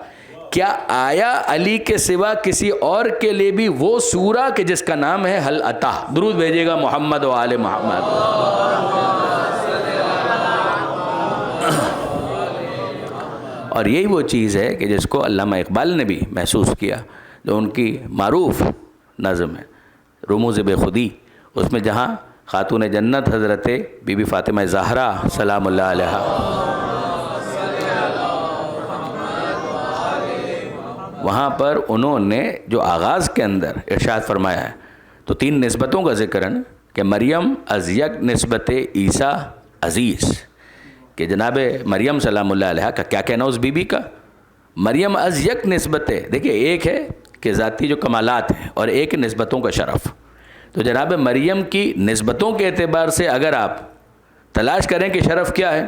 A: کیا آیا علی کے سوا کسی اور کے لیے بھی وہ سورہ کہ جس کا نام ہے حل عطا؟ درود بھیجیے گا محمد و آل محمد. اور یہی وہ چیز ہے کہ جس کو علامہ اقبال نے بھی محسوس کیا، جو ان کی معروف نظم ہے رموز بے خودی، اس میں جہاں خاتون جنت حضرت بی بی فاطمہ زہرا سلام اللہ علیہا وہاں پر انہوں نے جو آغاز کے اندر ارشاد فرمایا ہے، تو 3 نسبتوں کا ذکر ہے نا کہ مریم از یک نسبت عیسیٰ عزیز، کہ جناب مریم سلام اللہ علیہ کا کیا کہنا اس بی بی کا؟ مریم از یک نسبت، دیکھیں ایک ہے کہ ذاتی جو کمالات ہیں اور ایک نسبتوں کا شرف، تو جناب مریم کی نسبتوں کے اعتبار سے اگر آپ تلاش کریں کہ شرف کیا ہے،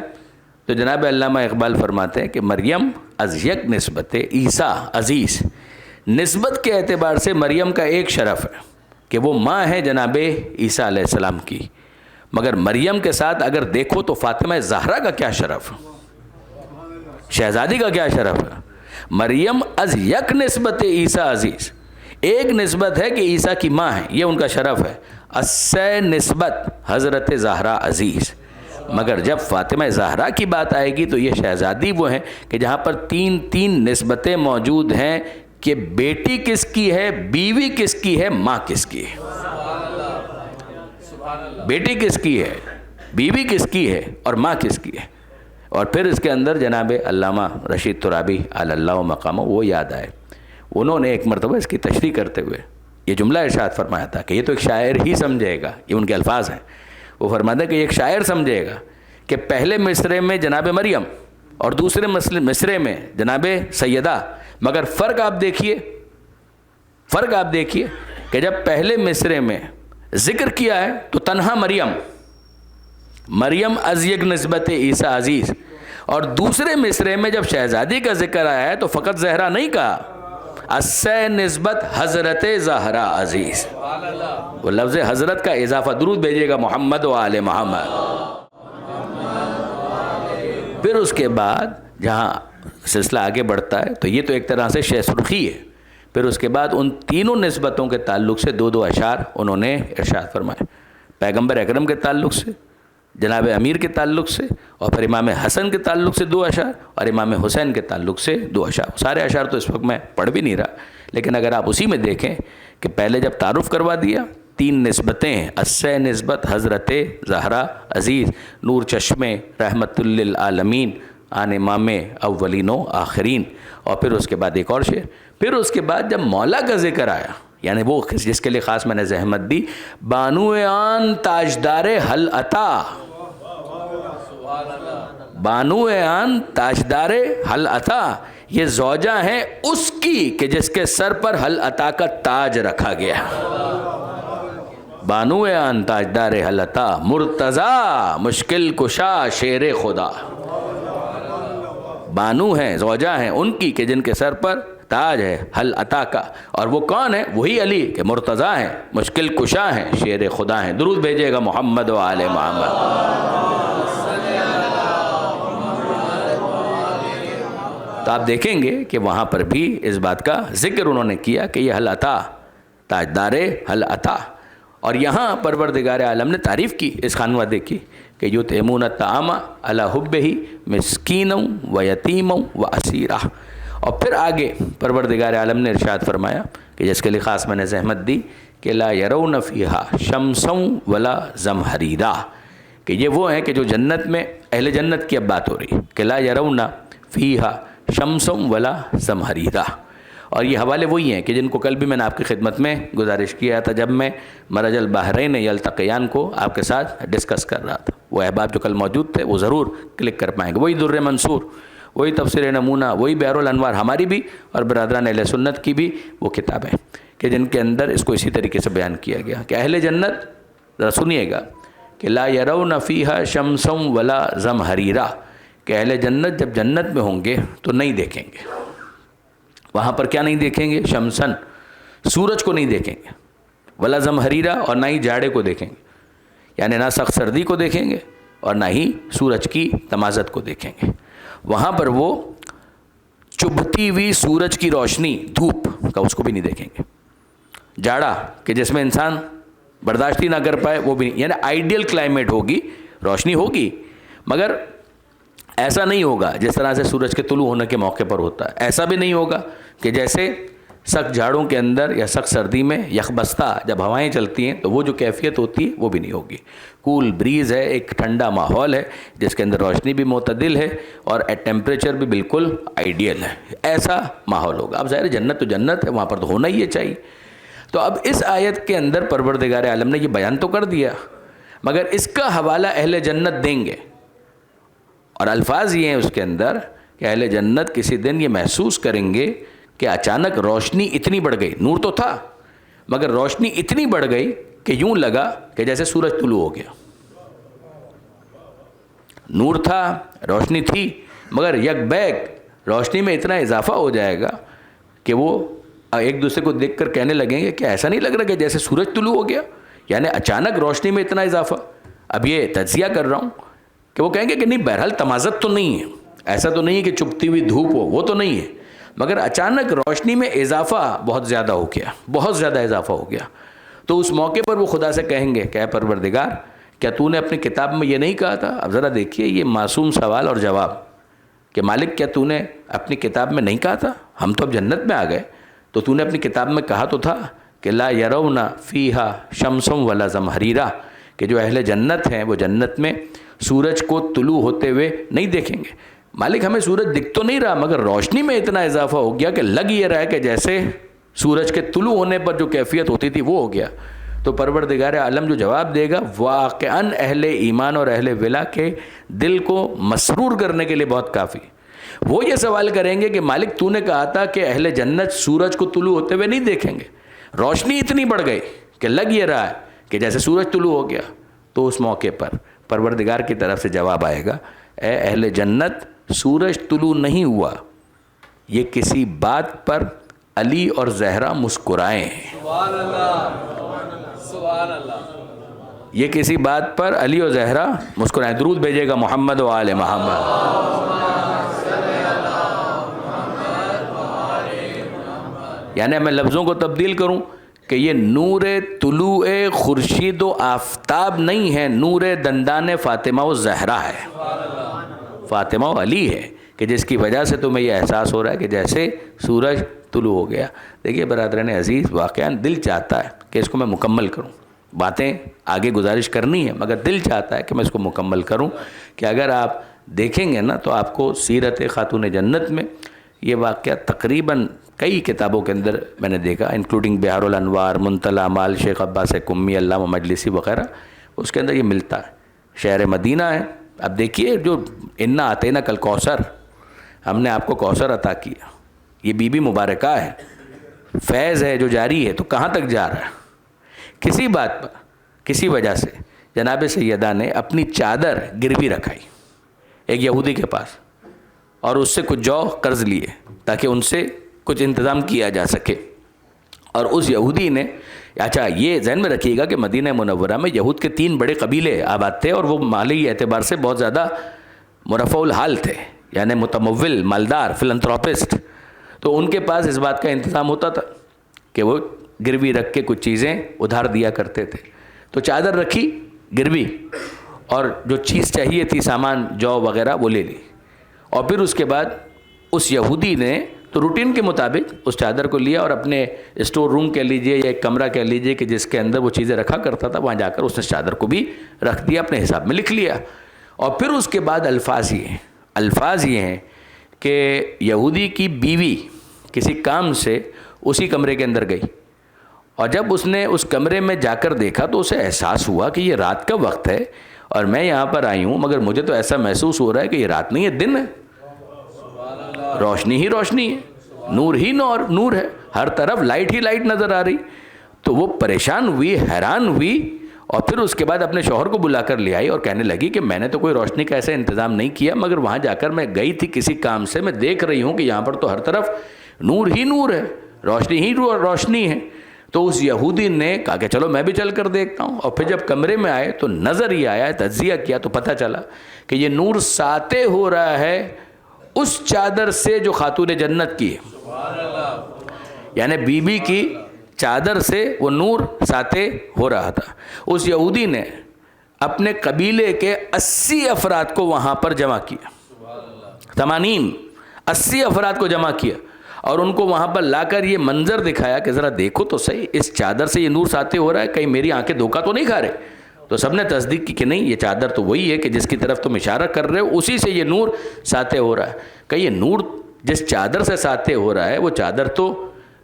A: تو جناب علامہ اقبال فرماتے ہیں کہ مریم از یک نسبت عیسیٰ عزیز، نسبت کے اعتبار سے مریم کا ایک شرف ہے کہ وہ ماں ہے جناب عیسیٰ علیہ السلام کی، مگر مریم کے ساتھ اگر دیکھو تو فاطمہ زہرا کا کیا شرف، شہزادی کا کیا شرف ہے. مریم از یک نسبت عیسیٰ عزیز، ایک نسبت ہے کہ عیسیٰ کی ماں ہے، یہ ان کا شرف ہے، اسے نسبت حضرت زہرا عزیز. مگر جب فاطمہ زہرا کی بات آئے گی تو یہ شہزادی وہ ہیں کہ جہاں پر 3 نسبتیں موجود ہیں کہ بیٹی کس کی ہے، بیوی کس کی ہے، ماں کس کی ہے. بیٹی کس کی ہے، بیوی کس کی ہے، اور ماں کس کی ہے. اور پھر اس کے اندر جناب علامہ رشید ترابی علی اللہ مقامہ وہ یاد آئے، انہوں نے ایک مرتبہ اس کی تشریح کرتے ہوئے یہ جملہ ارشاد فرمایا تھا کہ یہ تو ایک شاعر ہی سمجھے گا، یہ ان کے الفاظ ہیں. وہ فرماتے ہیں کہ ایک شاعر سمجھے گا کہ پہلے مصرے میں جناب مریم اور دوسرے مصرے میں جناب سیدہ، مگر فرق آپ دیکھیے کہ جب پہلے مصرے میں ذکر کیا ہے تو تنہا مریم از یک نسبت عیسیٰ عزیز، اور دوسرے مصرے میں جب شہزادی کا ذکر آیا ہے تو فقط زہرا نہیں کہا، اسے نسبت حضرت زہرا عزیز، وہ لفظ حضرت کا اضافہ. درود بھیجیے گا محمد و آل محمد. پھر اس کے بعد جہاں سلسلہ آگے بڑھتا ہے تو یہ تو ایک طرح سے شہ سرخی ہے. پھر اس کے بعد ان تینوں نسبتوں کے تعلق سے 2 اشعار انہوں نے ارشاد فرمائے، پیغمبر اکرم کے تعلق سے، جناب امیر کے تعلق سے، اور پھر امام حسن کے تعلق سے 2 اشعار، اور امام حسین کے تعلق سے 2 اشعار. سارے اشعار تو اس وقت میں پڑھ بھی نہیں رہا، لیکن اگر آپ اسی میں دیکھیں کہ پہلے جب تعارف کروا دیا 3 نسبتیں، اسے نسبت حضرت زہرا عزیز، نور چشمے رحمت للعالمین، آن امام اولین و آخرین، اور پھر اس کے بعد ایک اور شعر. پھر اس کے بعد جب مولا کا ذکر آیا، یعنی وہ جس کے لیے خاص میں نے زحمت دی، بانو آن تاجدار حل عطا، بانو آن تاجدار حل عطا، یہ زوجہ ہیں اس کی کہ جس کے سر پر حل عطا کا تاج رکھا گیا. بانو آن تاجدار حل عطا، مرتضی مشکل کشا شیر خدا. بانو ہیں، زوجہ ہیں ان کی کہ جن کے سر پر تاج ہے حل عطا کا. اور وہ کون ہے؟ وہی علی کہ مرتضیٰ ہیں، مشکل کشا ہیں، شیر خدا ہیں. درود بھیجے گا محمد و آل محمد. تو آپ دیکھیں گے کہ وہاں پر بھی اس بات کا ذکر انہوں نے کیا کہ یہ حل عطا، تاجدار حل عطا. اور یہاں پروردگار عالم نے تعریف کی اس خانوادے کی کہ یطعمون الطعام علی حبہ مسکینا و یتیما و اسیرا. اور پھر آگے پروردگار عالم نے ارشاد فرمایا کہ جس کے لیے خاص میں نے زحمت دی کہ لا یرون فیہا شمسا ولا زمہریرا، کہ یہ وہ ہیں کہ جو جنت میں، اہل جنت کی اب بات ہو رہی کہ لا یرون فیہا شمسا ولا زمہریرا. اور یہ حوالے وہی ہیں کہ جن کو کل بھی میں نے آپ کی خدمت میں گزارش کیا تھا جب میں مرج البحرین یلتقیان کو آپ کے ساتھ ڈسکس کر رہا تھا. وہ احباب جو کل موجود تھے وہ ضرور کلک کر پائیں گے. وہی در منصور، وہی تفسیر نمونہ، وہی بحر الانوار، ہماری بھی اور برادران اہل سنت کی بھی وہ کتابیں کہ جن کے اندر اس کو اسی طریقے سے بیان کیا گیا کہ اہل جنت، ذرا سنیے گا، کہ لا یرون فیہا شمسا ولا زمہریرا، کہ اہل جنت جب جنت میں ہوں گے تو نہیں دیکھیں گے. وہاں پر کیا نہیں دیکھیں گے؟ شمسن، سورج کو نہیں دیکھیں گے، ولا زمہریرا، اور نہ ہی جاڑے کو دیکھیں گے، یعنی نہ سخت سردی کو دیکھیں گے اور نہ ہی سورج کی تمازت کو دیکھیں گے. وہاں پر وہ چبھتی ہوئی سورج کی روشنی، دھوپ کا، اس کو بھی نہیں دیکھیں گے. جاڑا کہ جس میں انسان برداشت ہی نہ کر پائے وہ بھی نہیں، یعنی آئیڈیل کلائمیٹ ہوگی، روشنی ہوگی، مگر ایسا نہیں ہوگا جس طرح سے سورج کے طلوع ہونے کے موقع پر ہوتا ہے. ایسا بھی نہیں ہوگا کہ جیسے سخت جھاڑوں کے اندر یا سخت سردی میں یخبستہ جب ہوائیں چلتی ہیں تو وہ جو کیفیت ہوتی ہے وہ بھی نہیں ہوگی. کول بریز ہے، ایک ٹھنڈا ماحول ہے جس کے اندر روشنی بھی معتدل ہے اور ٹیمپریچر بھی بالکل آئیڈیل ہے. ایسا ماحول ہوگا. اب ظاہر جنت تو جنت ہے، وہاں پر تو ہونا ہی یہ چاہیے. تو اب اس آیت کے اندر پروردگار عالم نے یہ بیان تو کر دیا، مگر اس کا حوالہ اہل جنت دیں گے. اور الفاظ یہ ہیں اس کے اندر کہ اہل جنت کسی دن یہ محسوس کریں گے کہ اچانک روشنی اتنی بڑھ گئی. نور تو تھا مگر روشنی اتنی بڑھ گئی کہ یوں لگا کہ جیسے سورج طلوع ہو گیا. نور تھا، روشنی تھی، مگر یک بیک روشنی میں اتنا اضافہ ہو جائے گا کہ وہ ایک دوسرے کو دیکھ کر کہنے لگیں گے کہ ایسا نہیں لگ رہا کہ جیسے سورج طلوع ہو گیا. یعنی اچانک روشنی میں اتنا اضافہ. اب یہ تجزیہ کر رہا ہوں کہ وہ کہیں گے کہ نہیں، بہرحال تمازت تو نہیں ہے، ایسا تو نہیں ہے کہ چپتی ہوئی دھوپ ہو، وہ تو نہیں ہے، مگر اچانک روشنی میں اضافہ بہت زیادہ ہو گیا، بہت زیادہ اضافہ ہو گیا. تو اس موقع پر وہ خدا سے کہیں گے کہ اے پروردگار، کیا تو نے اپنی کتاب میں یہ نہیں کہا تھا؟ اب ذرا دیکھیے یہ معصوم سوال اور جواب کہ مالک کیا تو نے اپنی کتاب میں نہیں کہا تھا؟ ہم تو اب جنت میں آ گئے، تو تو نے اپنی کتاب میں کہا تو تھا کہ لا یرون فیہا شمسا ولا زمہریرا، کہ جو اہل جنت ہیں وہ جنت میں سورج کو طلوع ہوتے ہوئے نہیں دیکھیں گے. مالک ہمیں سورج دکھ تو نہیں رہا مگر روشنی میں اتنا اضافہ ہو گیا کہ لگ یہ رہا ہے کہ جیسے سورج کے طلوع ہونے پر جو کیفیت ہوتی تھی وہ ہو گیا. تو پروردگار عالم جو جواب دے گا واقعاً اہل ایمان اور اہل ولا کے دل کو مسرور کرنے کے لیے بہت کافی. وہ یہ سوال کریں گے کہ مالک تو نے کہا تھا کہ اہل جنت سورج کو طلوع ہوتے ہوئے نہیں دیکھیں گے، روشنی اتنی بڑھ گئی کہ لگ یہ رہا ہے کہ جیسے سورج طلوع ہو گیا. تو اس موقع پر پروردگار کی طرف سے جواب آئے گا، اے اہل جنت، سورج طلوع نہیں ہوا، یہ کسی بات پر علی اور زہرا مسکرائے ہیں. سبحان اللہ، سبحان اللہ. یہ کسی بات پر علی اور زہرا مسکرائے. درود بھیجے گا محمد و آل محمد. یعنی میں لفظوں کو تبدیل کروں کہ یہ نور طلوع خورشید و آفتاب نہیں ہے، نور دندان فاطمہ و زہرا ہے، فاطمہ و علی ہے، کہ جس کی وجہ سے تمہیں یہ احساس ہو رہا ہے کہ جیسے سورج طلوع ہو گیا. دیکھیے برادران عزیز، واقعاً دل چاہتا ہے کہ اس کو میں مکمل کروں. باتیں آگے گزارش کرنی ہے مگر دل چاہتا ہے کہ میں اس کو مکمل کروں کہ اگر آپ دیکھیں گے نا تو آپ کو سیرت خاتون جنت میں یہ واقعہ تقریباً کئی کتابوں کے اندر میں نے دیکھا، انکلوڈنگ بحر الانوار، منتلی اعمال شیخ عباس قمی، علامہ مجلسی وغیرہ، اس کے اندر یہ ملتا ہے. شہر مدینہ ہے. اب دیکھیے جو انا آتینا کل کوثر، ہم نے آپ کو کوثر عطا کیا، یہ بی بی مبارکہ ہے، فیض ہے جو جاری ہے. تو کہاں تک جا رہا ہے؟ کسی بات پر، کسی وجہ سے جناب سیدہ نے اپنی چادر گروی رکھائی ایک یہودی کے پاس اور اس سے کچھ جو قرض لیے تاکہ ان سے کچھ انتظام کیا جا سکے. اور اس یہودی نے, اچھا یہ ذہن میں رکھیے گا کہ مدینہ منورہ میں یہود کے 3 بڑے قبیلے آباد تھے, اور وہ مالی اعتبار سے بہت زیادہ مرفوع الحال تھے, یعنی متمول, مالدار, فلنتھروپسٹ. تو ان کے پاس اس بات کا انتظام ہوتا تھا کہ وہ گروی رکھ کے کچھ چیزیں ادھار دیا کرتے تھے. تو چادر رکھی گروی, اور جو چیز چاہیے تھی سامان جو وغیرہ وہ لے لی, اور پھر اس کے بعد اس یہودی نے تو روٹین کے مطابق اس چادر کو لیا اور اپنے اسٹور روم کہہ لیجئے یا ایک کمرہ کہہ لیجئے کہ جس کے اندر وہ چیزیں رکھا کرتا تھا, وہاں جا کر اس نے چادر کو بھی رکھ دیا, اپنے حساب میں لکھ لیا. اور پھر اس کے بعد الفاظ یہ ہیں کہ یہودی کی بیوی کسی کام سے اسی کمرے کے اندر گئی, اور جب اس نے اس کمرے میں جا کر دیکھا تو اسے احساس ہوا کہ یہ رات کا وقت ہے اور میں یہاں پر آئی ہوں, مگر مجھے تو ایسا محسوس ہو رہا ہے کہ یہ رات نہیں ہے, دن ہے, روشنی ہی روشنی ہے, نور ہی نور ہے, ہر طرف لائٹ ہی لائٹ نظر آ رہی. تو وہ پریشان ہوئی, حیران ہوئی, اور پھر اس کے بعد اپنے شوہر کو بلا کر لے آئی اور کہنے لگی کہ میں نے تو کوئی روشنی کا ایسا انتظام نہیں کیا, مگر وہاں جا کر میں گئی تھی کسی کام سے, میں دیکھ رہی ہوں کہ یہاں پر تو ہر طرف نور ہی نور ہے, روشنی ہی روشنی ہے. تو اس یہودی نے کہا کہ چلو میں بھی چل کر دیکھتا ہوں, اور پھر جب کمرے میں آئے تو نظر ہی آیا, تجزیہ کیا تو پتہ چلا کہ یہ نور ساطع ہو رہا ہے اس چادر سے جو خاتون جنت کی ہے, یعنی بی بی کی چادر سے وہ نور ساطع ہو رہا تھا. اس یہودی نے اپنے قبیلے کے 80 افراد کو وہاں پر جمع کیا, 80 افراد کو جمع کیا, اور ان کو وہاں پر لا کر یہ منظر دکھایا کہ ذرا دیکھو تو صحیح, اس چادر سے یہ نور ساطع ہو رہا ہے, کہیں میری آنکھیں دھوکہ تو نہیں کھا رہے. تو سب نے تصدیق کی کہ نہیں, یہ چادر تو وہی ہے کہ جس کی طرف تم اشارہ کر رہے ہو, اسی سے یہ نور ساطع ہو رہا ہے. کہ یہ نور جس چادر سے ساطع ہو رہا ہے وہ چادر تو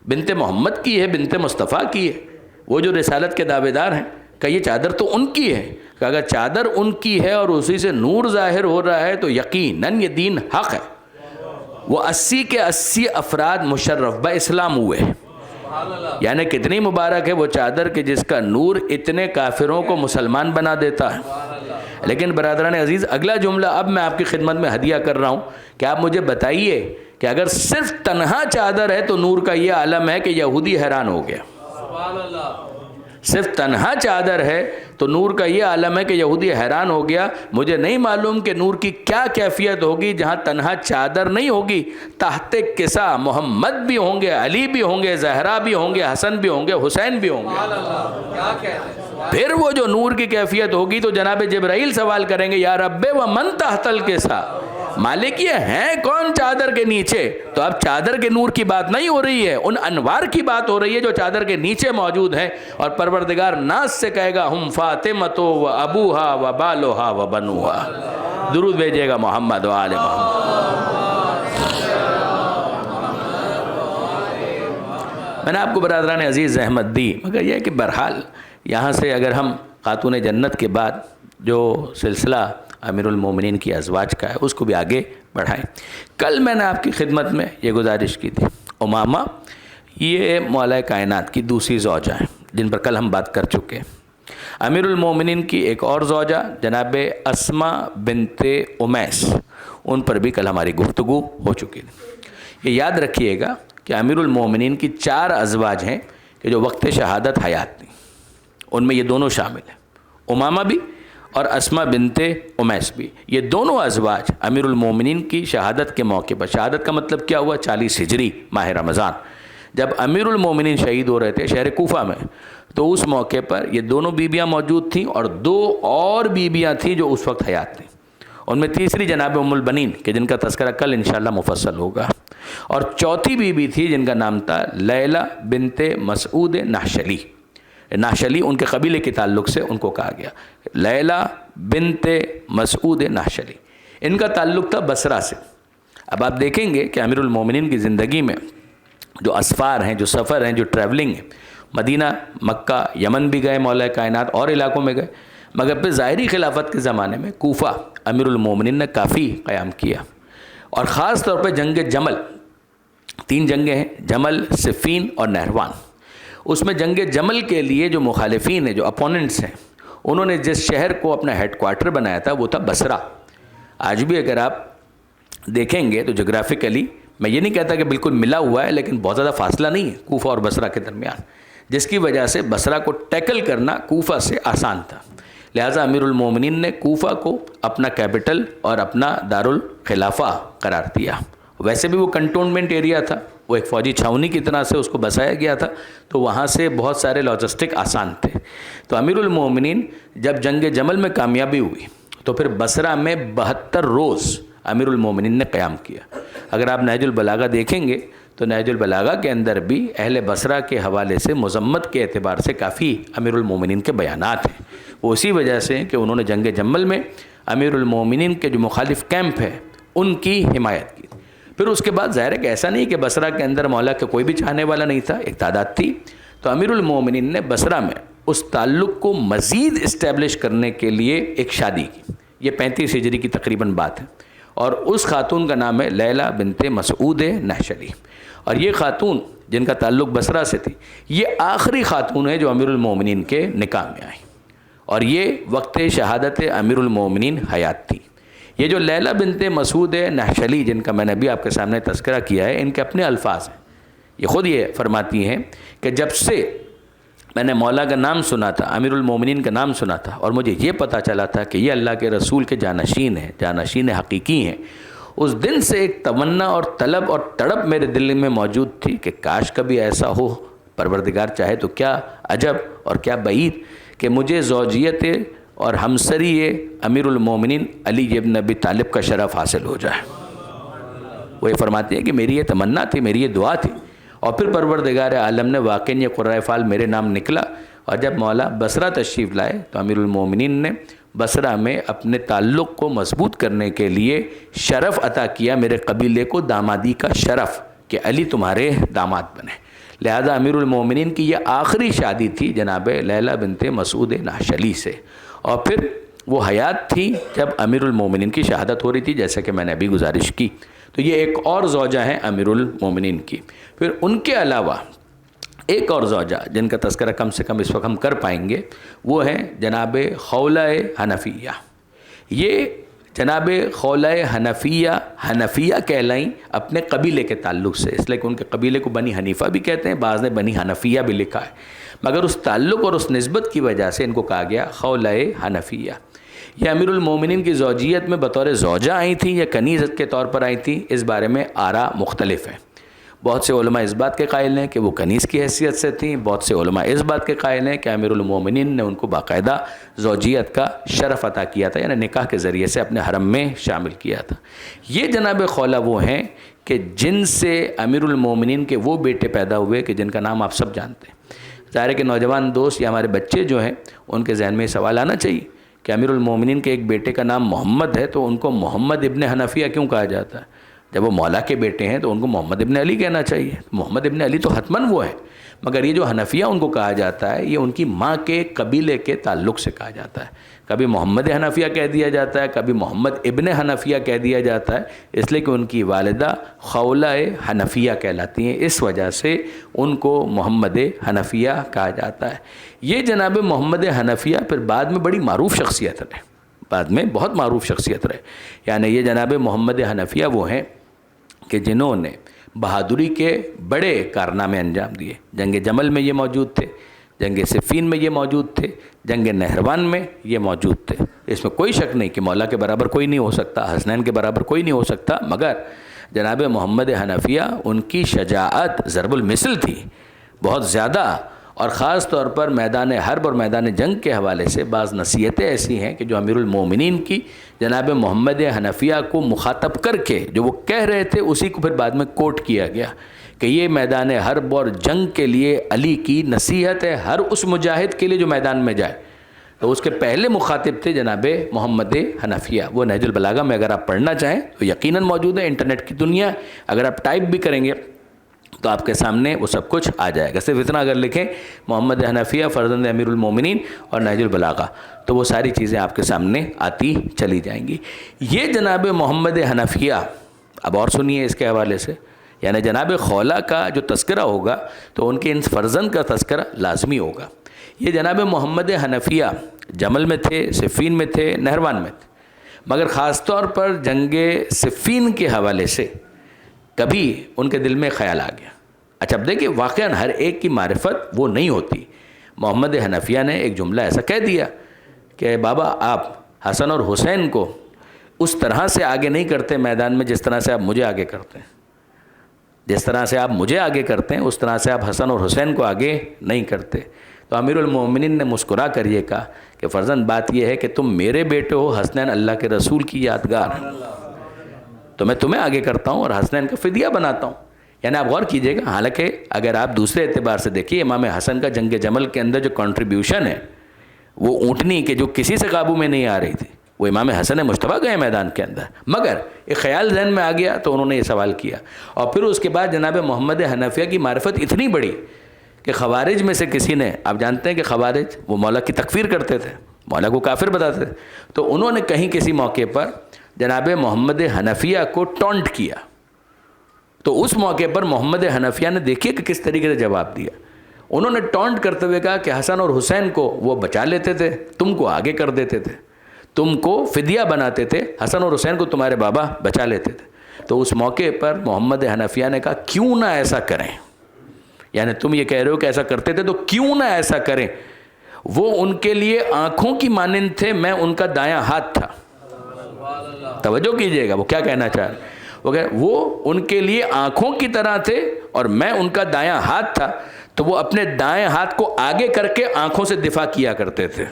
A: بنت محمد کی ہے, بنت مصطفیٰ کی ہے, وہ جو رسالت کے دعوے دار ہیں. کہ یہ چادر تو ان کی ہے, کہ اگر چادر ان کی ہے اور اسی سے نور ظاہر ہو رہا ہے تو یقیناً یہ دین حق ہے. وہ 80 کے 80 افراد مشرف با اسلام ہوئے, یعنی کتنی مبارک ہے وہ چادر کہ جس کا نور اتنے کافروں کو مسلمان بنا دیتا ہے. لیکن برادران عزیز, اگلا جملہ اب میں آپ کی خدمت میں ہدیہ کر رہا ہوں کہ آپ مجھے بتائیے کہ اگر صرف تنہا چادر ہے تو نور کا یہ عالم ہے کہ یہودی حیران ہو گیا. صرف تنہا چادر ہے تو نور کا یہ عالم ہے کہ یہودی حیران ہو گیا. مجھے نہیں معلوم کہ نور کی کیا کیفیت ہوگی جہاں تنہا چادر نہیں ہوگی, تحت کسا محمد بھی ہوں گے, علی بھی ہوں گے, زہرا بھی ہوں گے, حسن بھی ہوں گے, حسین بھی ہوں گے. پھر وہ جو نور کی کیفیت ہوگی تو جناب جبرائیل سوال کریں گے, یا رب و من تحت الکسا, مالک یہ ہیں کون چادر کے نیچے؟ تو اب چادر کے نور کی بات نہیں ہو رہی ہے, ان انوار کی بات ہو رہی ہے جو چادر کے نیچے موجود ہیں. اور پروردگار ناز سے کہے گا, ہم فاطمہ و ابوہا و بالوہا و بنوہا. درود بھیجیے گا محمد و آل محمد. میں نے آپ کو برادران عزیز زحمت دی, مگر یہ ہے کہ بہرحال یہاں سے اگر ہم خاتون جنت کے بعد جو سلسلہ امیر المومنین کی ازواج کا ہے اس کو بھی آگے بڑھائیں. کل میں نے آپ کی خدمت میں یہ گزارش کی تھی, امامہ یہ مولا کائنات کی دوسری زوجہ ہیں جن پر کل ہم بات کر چکے ہیں. امیر المومنین کی ایک اور زوجہ جناب اسما بنت امیس, ان پر بھی کل ہماری گفتگو ہو چکی تھی. یہ یاد رکھیے گا کہ امیر المومنین کی 4 ازواج ہیں کہ جو وقت شہادت حیات تھیں, ان میں یہ دونوں شامل ہیں, امامہ بھی اور اسما بنت امیس بھی. یہ دونوں ازواج امیر المومنین کی شہادت کے موقع پر, شہادت کا مطلب کیا ہوا, 40 ہجری ماہ رمضان, جب امیر المومنین شہید ہو رہے تھے شہر کوفہ میں, تو اس موقع پر یہ دونوں بیویاں موجود تھیں, اور 2 اور بیویاں تھیں جو اس وقت حیات تھیں. ان میں تیسری جناب ام البنین کہ جن کا تذکرہ کل انشاءاللہ مفصل ہوگا, اور چوتھی بیوی تھی جن کا نام تھا لیلہ بنت مسعود نحشلی. نحشلی ان کے قبیلے کے تعلق سے ان کو کہا گیا, لیلہ بنت مسعود نحشلی. ان کا تعلق تھا بصرہ سے. اب آپ دیکھیں گے کہ امیر المومنین کی زندگی میں جو اسفار ہیں, جو سفر ہیں, جو ٹریولنگ ہے, مدینہ, مکہ, یمن بھی گئے مولا کائنات, اور علاقوں میں گئے, مگر پھر ظاہری خلافت کے زمانے میں کوفہ امیر المومنین نے کافی قیام کیا. اور خاص طور پہ جنگ جمل, 3 جنگیں ہیں, جمل, صفین اور نہروان. اس میں جنگ جمل کے لیے جو مخالفین ہیں, جو اپوننٹس ہیں, انہوں نے جس شہر کو اپنا ہیڈ کوارٹر بنایا تھا وہ تھا بصرہ. آج بھی اگر آپ دیکھیں گے تو جغرافیکلی میں یہ نہیں کہتا کہ بالکل ملا ہوا ہے، لیکن بہت زیادہ فاصلہ نہیں ہے کوفہ اور بصرہ کے درمیان، جس کی وجہ سے بصرہ کو ٹیکل کرنا کوفہ سے آسان تھا۔ لہٰذا امیر المومنین نے کوفہ کو اپنا کیپٹل اور اپنا دارالخلافہ قرار دیا۔ ویسے بھی وہ کنٹونمنٹ ایریا تھا، وہ ایک فوجی چھاؤنی کی طرح سے اس کو بسایا گیا تھا، تو وہاں سے بہت سارے لاجسٹک آسان تھے۔ تو امیر المومنین جب جنگ جمل میں کامیابی ہوئی تو پھر بصرہ میں 72 روز امیر المومنین نے قیام کیا۔ اگر آپ نہج البلاغہ دیکھیں گے تو نہج البلاغہ کے اندر بھی اہل بصرہ کے حوالے سے مذمت کے اعتبار سے کافی امیر المومنین کے بیانات ہیں۔ وہ اسی وجہ سے کہ انہوں نے جنگ جمل میں امیر المومنین کے جو مخالف کیمپ ہے ان کی حمایت کی۔ پھر اس کے بعد ظاہر ہے کہ ایسا نہیں کہ بصرہ کے اندر مولا کا کوئی بھی چاہنے والا نہیں تھا، ایک تعداد تھی۔ تو امیر المومنین نے بصرہ میں اس تعلق کو مزید اسٹیبلش کرنے کے لیے ایک شادی کی۔ یہ 35 ہجری کی تقریباً بات ہے، اور اس خاتون کا نام ہے لیلہ بنت مسعود نحشلی۔ اور یہ خاتون جن کا تعلق بصرہ سے تھی، یہ آخری خاتون ہے جو امیر المومنین کے نکاح میں آئی، اور یہ وقت شہادت امیر المومنین حیات تھی۔ یہ جو لیلہ بنت مسعود نحشلی جن کا میں نے ابھی آپ کے سامنے تذکرہ کیا ہے، ان کے اپنے الفاظ ہیں۔ یہ خود یہ فرماتی ہیں کہ جب سے میں نے مولا کا نام سنا تھا، امیر المومنین کا نام سنا تھا، اور مجھے یہ پتہ چلا تھا کہ یہ اللہ کے رسول کے جانشین ہیں، جانشین حقیقی ہیں، اس دن سے ایک تمنا اور طلب اور تڑپ میرے دل میں موجود تھی کہ کاش کبھی ایسا ہو، پروردگار چاہے تو کیا عجب اور کیا بعید کہ مجھے زوجیت اور ہمسری امیر المومنین علی ابن ابی طالب کا شرف حاصل ہو جائے۔ وہ یہ فرماتے ہیں کہ میری یہ تمنا تھی، میری یہ دعا تھی، اور پھر پروردگار عالم نے واقعاً یہ قرۂ فال میرے نام نکلا۔ اور جب مولا بصرہ تشریف لائے تو امیر المومنین نے بصرہ میں اپنے تعلق کو مضبوط کرنے کے لیے شرف عطا کیا میرے قبیلے کو، دامادی کا شرف کہ علی تمہارے داماد بنے۔ لہذا امیر المومنین کی یہ آخری شادی تھی جناب لیلہ بنت مسعود نحشلی سے، اور پھر وہ حیات تھی جب امیر المومنین کی شہادت ہو رہی تھی، جیسا کہ میں نے ابھی گزارش کی۔ تو یہ ایک اور زوجہ ہیں امیر المومنین کی۔ پھر ان کے علاوہ ایک اور زوجہ جن کا تذکرہ کم سے کم اس وقت ہم کر پائیں گے، وہ ہیں جناب خولہ حنفیہ۔ یہ جناب خولہ حنفیہ کہلائیں اپنے قبیلے کے تعلق سے، اس لیے کہ ان کے قبیلے کو بنی حنیفہ بھی کہتے ہیں، بعض نے بنی حنفیہ بھی لکھا ہے، مگر اس تعلق اور اس نسبت کی وجہ سے ان کو کہا گیا خولہ حنفیہ۔ یہ امیر المومنین کی زوجیت میں بطور زوجہ آئی تھیں یا کنیز کے طور پر آئی تھیں، اس بارے میں آراء مختلف ہیں۔ بہت سے علماء اس بات کے قائل ہیں کہ وہ کنیز کی حیثیت سے تھیں، بہت سے علماء اس بات کے قائل ہیں کہ امیر المومنین نے ان کو باقاعدہ زوجیت کا شرف عطا کیا تھا، یعنی نکاح کے ذریعے سے اپنے حرم میں شامل کیا تھا۔ یہ جناب خولہ وہ ہیں کہ جن سے امیر المومنین کے وہ بیٹے پیدا ہوئے کہ جن کا نام آپ سب جانتے ہیں۔ ظاہر ہے کہ نوجوان دوست یا ہمارے بچے جو ہیں ان کے ذہن میں یہ سوال آنا چاہیے کہ امیر المومنین کے ایک بیٹے کا نام محمد ہے تو ان کو محمد ابن حنفیہ کیوں کہا جاتا ہے؟ جب وہ مولا کے بیٹے ہیں تو ان کو محمد ابن علی کہنا چاہیے۔ محمد ابن علی تو حتماً وہ ہے، مگر یہ جو حنفیہ ان کو کہا جاتا ہے، یہ ان کی ماں کے قبیلے کے تعلق سے کہا جاتا ہے۔ کبھی محمد حنفیہ کہہ دیا جاتا ہے، کبھی محمد ابن حنفیہ کہہ دیا جاتا ہے، اس لیے کہ ان کی والدہ خولہ حنفیہ کہلاتی ہیں، اس وجہ سے ان کو محمد حنفیہ کہا جاتا ہے۔ یہ جناب محمد حنفیہ پھر بعد میں بڑی معروف شخصیت رہے، بعد میں بہت معروف شخصیت رہے، یعنی یہ جناب محمد حنفیہ وہ ہیں کہ جنہوں نے بہادری کے بڑے کارنامے انجام دیے۔ جنگ جمل میں یہ موجود تھے، جنگ صفین میں یہ موجود تھے، جنگ نہروان میں یہ موجود تھے۔ اس میں کوئی شک نہیں کہ مولا کے برابر کوئی نہیں ہو سکتا، حسنین کے برابر کوئی نہیں ہو سکتا، مگر جناب محمد حنفیہ ان کی شجاعت ضرب المثل تھی بہت زیادہ، اور خاص طور پر میدان حرب اور میدان جنگ کے حوالے سے بعض نصیحتیں ایسی ہیں کہ جو امیر المومنین کی جناب محمد حنفیہ کو مخاطب کر کے جو وہ کہہ رہے تھے اسی کو پھر بعد میں کوٹ کیا گیا کہ یہ میدان حرب اور جنگ کے لیے علی کی نصیحت ہے ہر اس مجاہد کے لیے جو میدان میں جائے۔ تو اس کے پہلے مخاطب تھے جناب محمد حنفیہ۔ وہ نہج البلاغہ میں اگر آپ پڑھنا چاہیں تو یقیناً موجود ہے، انٹرنیٹ کی دنیا، اگر آپ ٹائپ بھی کریں گے تو آپ کے سامنے وہ سب کچھ آ جائے گا۔ صرف اتنا اگر لکھیں محمد حنفیہ فرزند امیر المومنین اور نہج البلاغہ تو وہ ساری چیزیں آپ کے سامنے آتی چلی جائیں گی۔ یہ جناب محمد حنفیہ، اب اور سنیے اس کے حوالے سے، یعنی جناب خولہ کا جو تذکرہ ہوگا تو ان کے ان فرزند کا تذکرہ لازمی ہوگا۔ یہ جناب محمد حنفیہ جمل میں تھے، صفین میں تھے، نہروان میں تھے، مگر خاص طور پر جنگ صفین کے حوالے سے کبھی ان کے دل میں خیال آ گیا. اچھا اب دیکھیے واقعاً ہر ایک کی معرفت وہ نہیں ہوتی. محمد حنفیہ نے ایک جملہ ایسا کہہ دیا کہ بابا آپ حسن اور حسین کو اس طرح سے آگے نہیں کرتے میدان میں جس طرح سے آپ مجھے آگے کرتے ہیں. جس طرح سے آپ مجھے آگے کرتے ہیں اس طرح سے آپ حسن اور حسین کو آگے نہیں کرتے. تو امیر المومنین نے مسکرا کر یہ کہا کہ فرزند بات یہ ہے کہ تم میرے بیٹے ہو، حسنین اللہ کے رسول کی یادگار ہیں، تو میں تمہیں آگے کرتا ہوں اور حسنین کا فدیہ بناتا ہوں. یعنی آپ غور کیجئے گا، حالانکہ اگر آپ دوسرے اعتبار سے دیکھیے امام حسن کا جنگ جمل کے اندر جو کنٹریبیوشن ہے وہ اونٹنی کے جو کسی سے قابو میں نہیں آ رہی تھی وہ امام حسن مجتبیٰ گئے میدان کے اندر. مگر ایک خیال ذہن میں آ گیا تو انہوں نے یہ سوال کیا. اور پھر اس کے بعد جناب محمد حنفیہ کی معرفت اتنی بڑی کہ خوارج میں سے کسی نے، آپ جانتے ہیں کہ خوارج وہ مولا کی تکفیر کرتے تھے، مولا کو کافر بتاتے تھے، تو انہوں نے کہیں کسی موقع پر جناب محمد حنفیہ کو ٹونٹ کیا. تو اس موقع پر محمد حنفیہ نے دیکھیے کہ کس طریقے سے جواب دیا. انہوں نے ٹونٹ کرتے ہوئے کہا کہ حسن اور حسین کو وہ بچا لیتے تھے، تم کو آگے کر دیتے تھے، تم کو فدیہ بناتے تھے، حسن اور حسین کو تمہارے بابا بچا لیتے تھے. تو اس موقع پر محمد حنفیہ نے کہا کیوں نہ ایسا کریں، یعنی تم یہ کہہ رہے ہو کہ ایسا کرتے تھے تو کیوں نہ ایسا کریں. وہ ان کے لیے آنکھوں کی مانند تھے، میں ان کا دایاں ہاتھ تھا. توجہ کیجئے گا وہ کیا کہنا چاہ رہے. وہ ان کے لیے آنکھوں کی طرح تھے اور میں ان کا دایاں ہاتھ تھا، تو وہ اپنے دائیں ہاتھ کو آگے کر کے آنکھوں سے دفاع کیا کرتے تھے.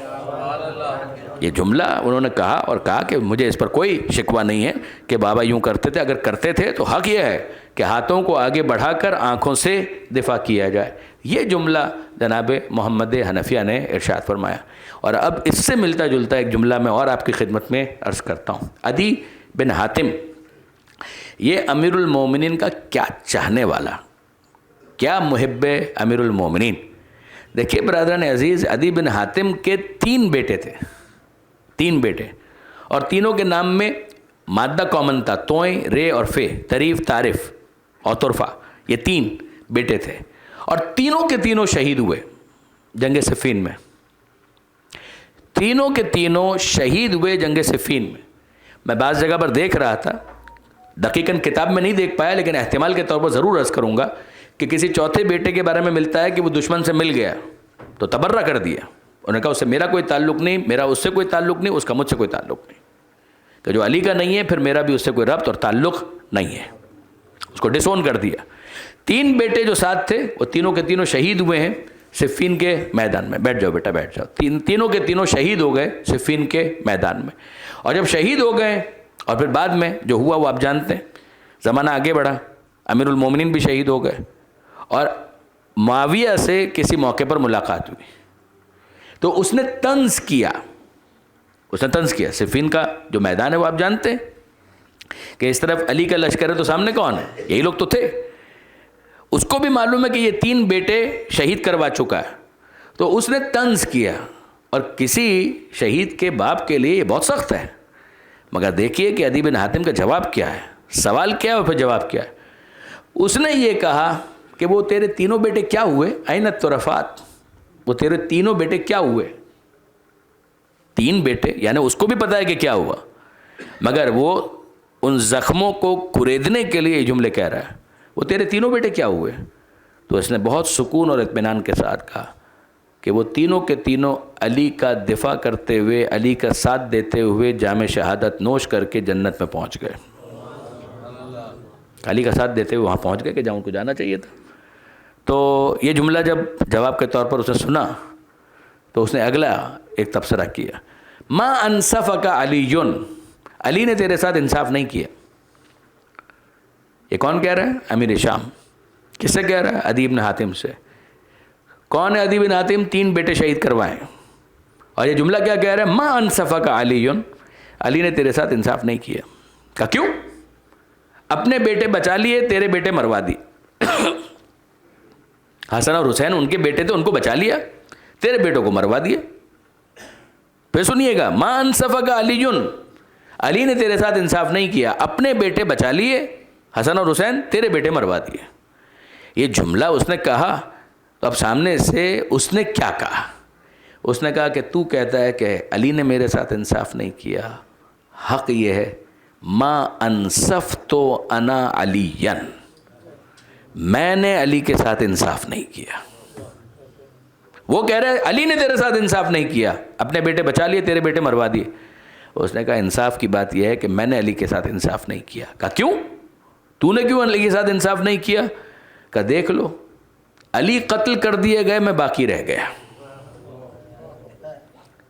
A: یہ جملہ انہوں نے کہا اور کہا کہ مجھے اس پر کوئی شکوہ نہیں ہے کہ بابا یوں کرتے تھے، اگر کرتے تھے تو حق یہ ہے کہ ہاتھوں کو آگے بڑھا کر آنکھوں سے دفاع کیا جائے. یہ جملہ جناب محمد حنفیہ نے ارشاد فرمایا. اور اب اس سے ملتا جلتا ایک جملہ میں اور آپ کی خدمت میں عرض کرتا ہوں. عدی بن حاتم یہ امیر المومنین کا کیا چاہنے والا، کیا محب امیر المومنین. دیکھیے برادران عزیز، عدی بن حاتم کے 3 بیٹے تھے، 3 بیٹے، اور تینوں کے نام میں مادہ کامن تھا، توئیں، رے اور فے، طریف، تعریف اور طرفہ. یہ 3 بیٹے تھے اور تینوں کے تینوں شہید ہوئے جنگ صفین میں. تینوں کے تینوں شہید ہوئے جنگ صفین میں. میں بعض جگہ پر دیکھ رہا تھا، دقیقاً کتاب میں نہیں دیکھ پایا لیکن احتمال کے طور پر ضرور عرض کروں گا کہ کسی چوتھے بیٹے کے بارے میں ملتا ہے کہ وہ دشمن سے مل گیا تو تبرہ کر دیا. انہوں نے کہا اس سے میرا کوئی تعلق نہیں، میرا اس سے کوئی تعلق نہیں، اس کا مجھ سے کوئی تعلق نہیں، کہ جو علی کا نہیں ہے پھر میرا بھی اس سے کوئی ربط اور تعلق نہیں ہے، اس کو ڈس اون کر دیا. 3 بیٹے جو ساتھ تھے وہ تینوں کے تینوں شہید ہوئے ہیں صفین کے میدان میں. بیٹھ جاؤ بیٹا بیٹھ جاؤ. تینوں کے تینوں شہید ہو گئے صفین کے میدان میں. اور جب شہید ہو گئے اور پھر بعد میں جو ہوا وہ آپ جانتے ہیں. زمانہ آگے بڑھا، امیر المومنین بھی شہید ہو گئے اور معاویہ سے کسی موقع پر ملاقات ہوئی تو اس نے طنز کیا. صفین کا جو میدان ہے وہ آپ جانتے ہیں کہ اس طرف علی کا لشکر ہے تو سامنے کون ہے؟ یہی لوگ تو تھے. اس کو بھی معلوم ہے کہ یہ 3 بیٹے شہید کروا چکا ہے تو اس نے طنز کیا. اور کسی شہید کے باپ کے لیے یہ بہت سخت ہے. مگر دیکھیے کہ عدی بن حاتم کا جواب کیا ہے، سوال کیا ہے اور پھر جواب کیا ہے. اس نے یہ کہا کہ وہ تیرے تینوں بیٹے کیا ہوئے؟ این الطرفات، وہ تیرے تینوں بیٹے کیا ہوئے؟ 3 بیٹے، یعنی اس کو بھی پتا ہے کہ کیا ہوا، مگر وہ ان زخموں کو کریدنے کے لیے یہ جملے کہہ رہا ہے. وہ تیرے تینوں بیٹے کیا ہوئے؟ تو اس نے بہت سکون اور اطمینان کے ساتھ کہا کہ وہ تینوں کے تینوں علی کا دفاع کرتے ہوئے، علی کا ساتھ دیتے ہوئے جام شہادت نوش کر کے جنت میں پہنچ گئے. علی کا ساتھ دیتے ہوئے وہاں پہنچ گئے کہ جہاں ان کو جانا چاہیے تھا. تو یہ جملہ جب جواب کے طور پر اس نے سنا تو اس نے اگلا ایک تبصرہ کیا، ما انصفک علی، علی نے تیرے ساتھ انصاف نہیں کیا. یہ کون کہہ رہا ہے؟ امیر شام. کس سے کہہ رہا ہے؟ عدی بن حاتم سے. کون ہے عدی بن حاتم؟ 3 بیٹے شہید کروائے. اور یہ جملہ کیا کہہ رہا ہے؟ ما انصفک علی، علی نے تیرے ساتھ انصاف نہیں کیا. کہا کیوں؟ اپنے بیٹے بچا لیے، تیرے بیٹے مروا دیے. حسن اور حسین ان کے بیٹے تھے، ان کو بچا لیا، تیرے بیٹوں کو مروا دیے. پھر سنیے گا، ما انصفک علی، علی نے تیرے ساتھ انصاف نہیں کیا، اپنے بیٹے بچا لیے، حسن اور حسین تیرے بیٹے مروا دیے. یہ جملہ اس نے کہا تو اب سامنے سے اس نے کیا کہا؟ اس نے کہا کہ تو کہتا ہے کہ علی نے میرے ساتھ انصاف نہیں کیا، حق یہ ہے ما انصفت انا علیا، میں نے علی کے ساتھ انصاف نہیں کیا۔ وہ کہہ رہے علی نے تیرے ساتھ انصاف نہیں کیا، اپنے بیٹے بچا لیے، تیرے بیٹے مروا دیے۔ اس نے کہا انصاف کی بات یہ ہے کہ میں نے علی کے ساتھ انصاف نہیں کیا۔ کہا کیوں؟ تو نے کیوں علی کے ساتھ انصاف نہیں کیا؟ کہا دیکھ لو، علی قتل کر دیے گئے، میں باقی رہ گیا۔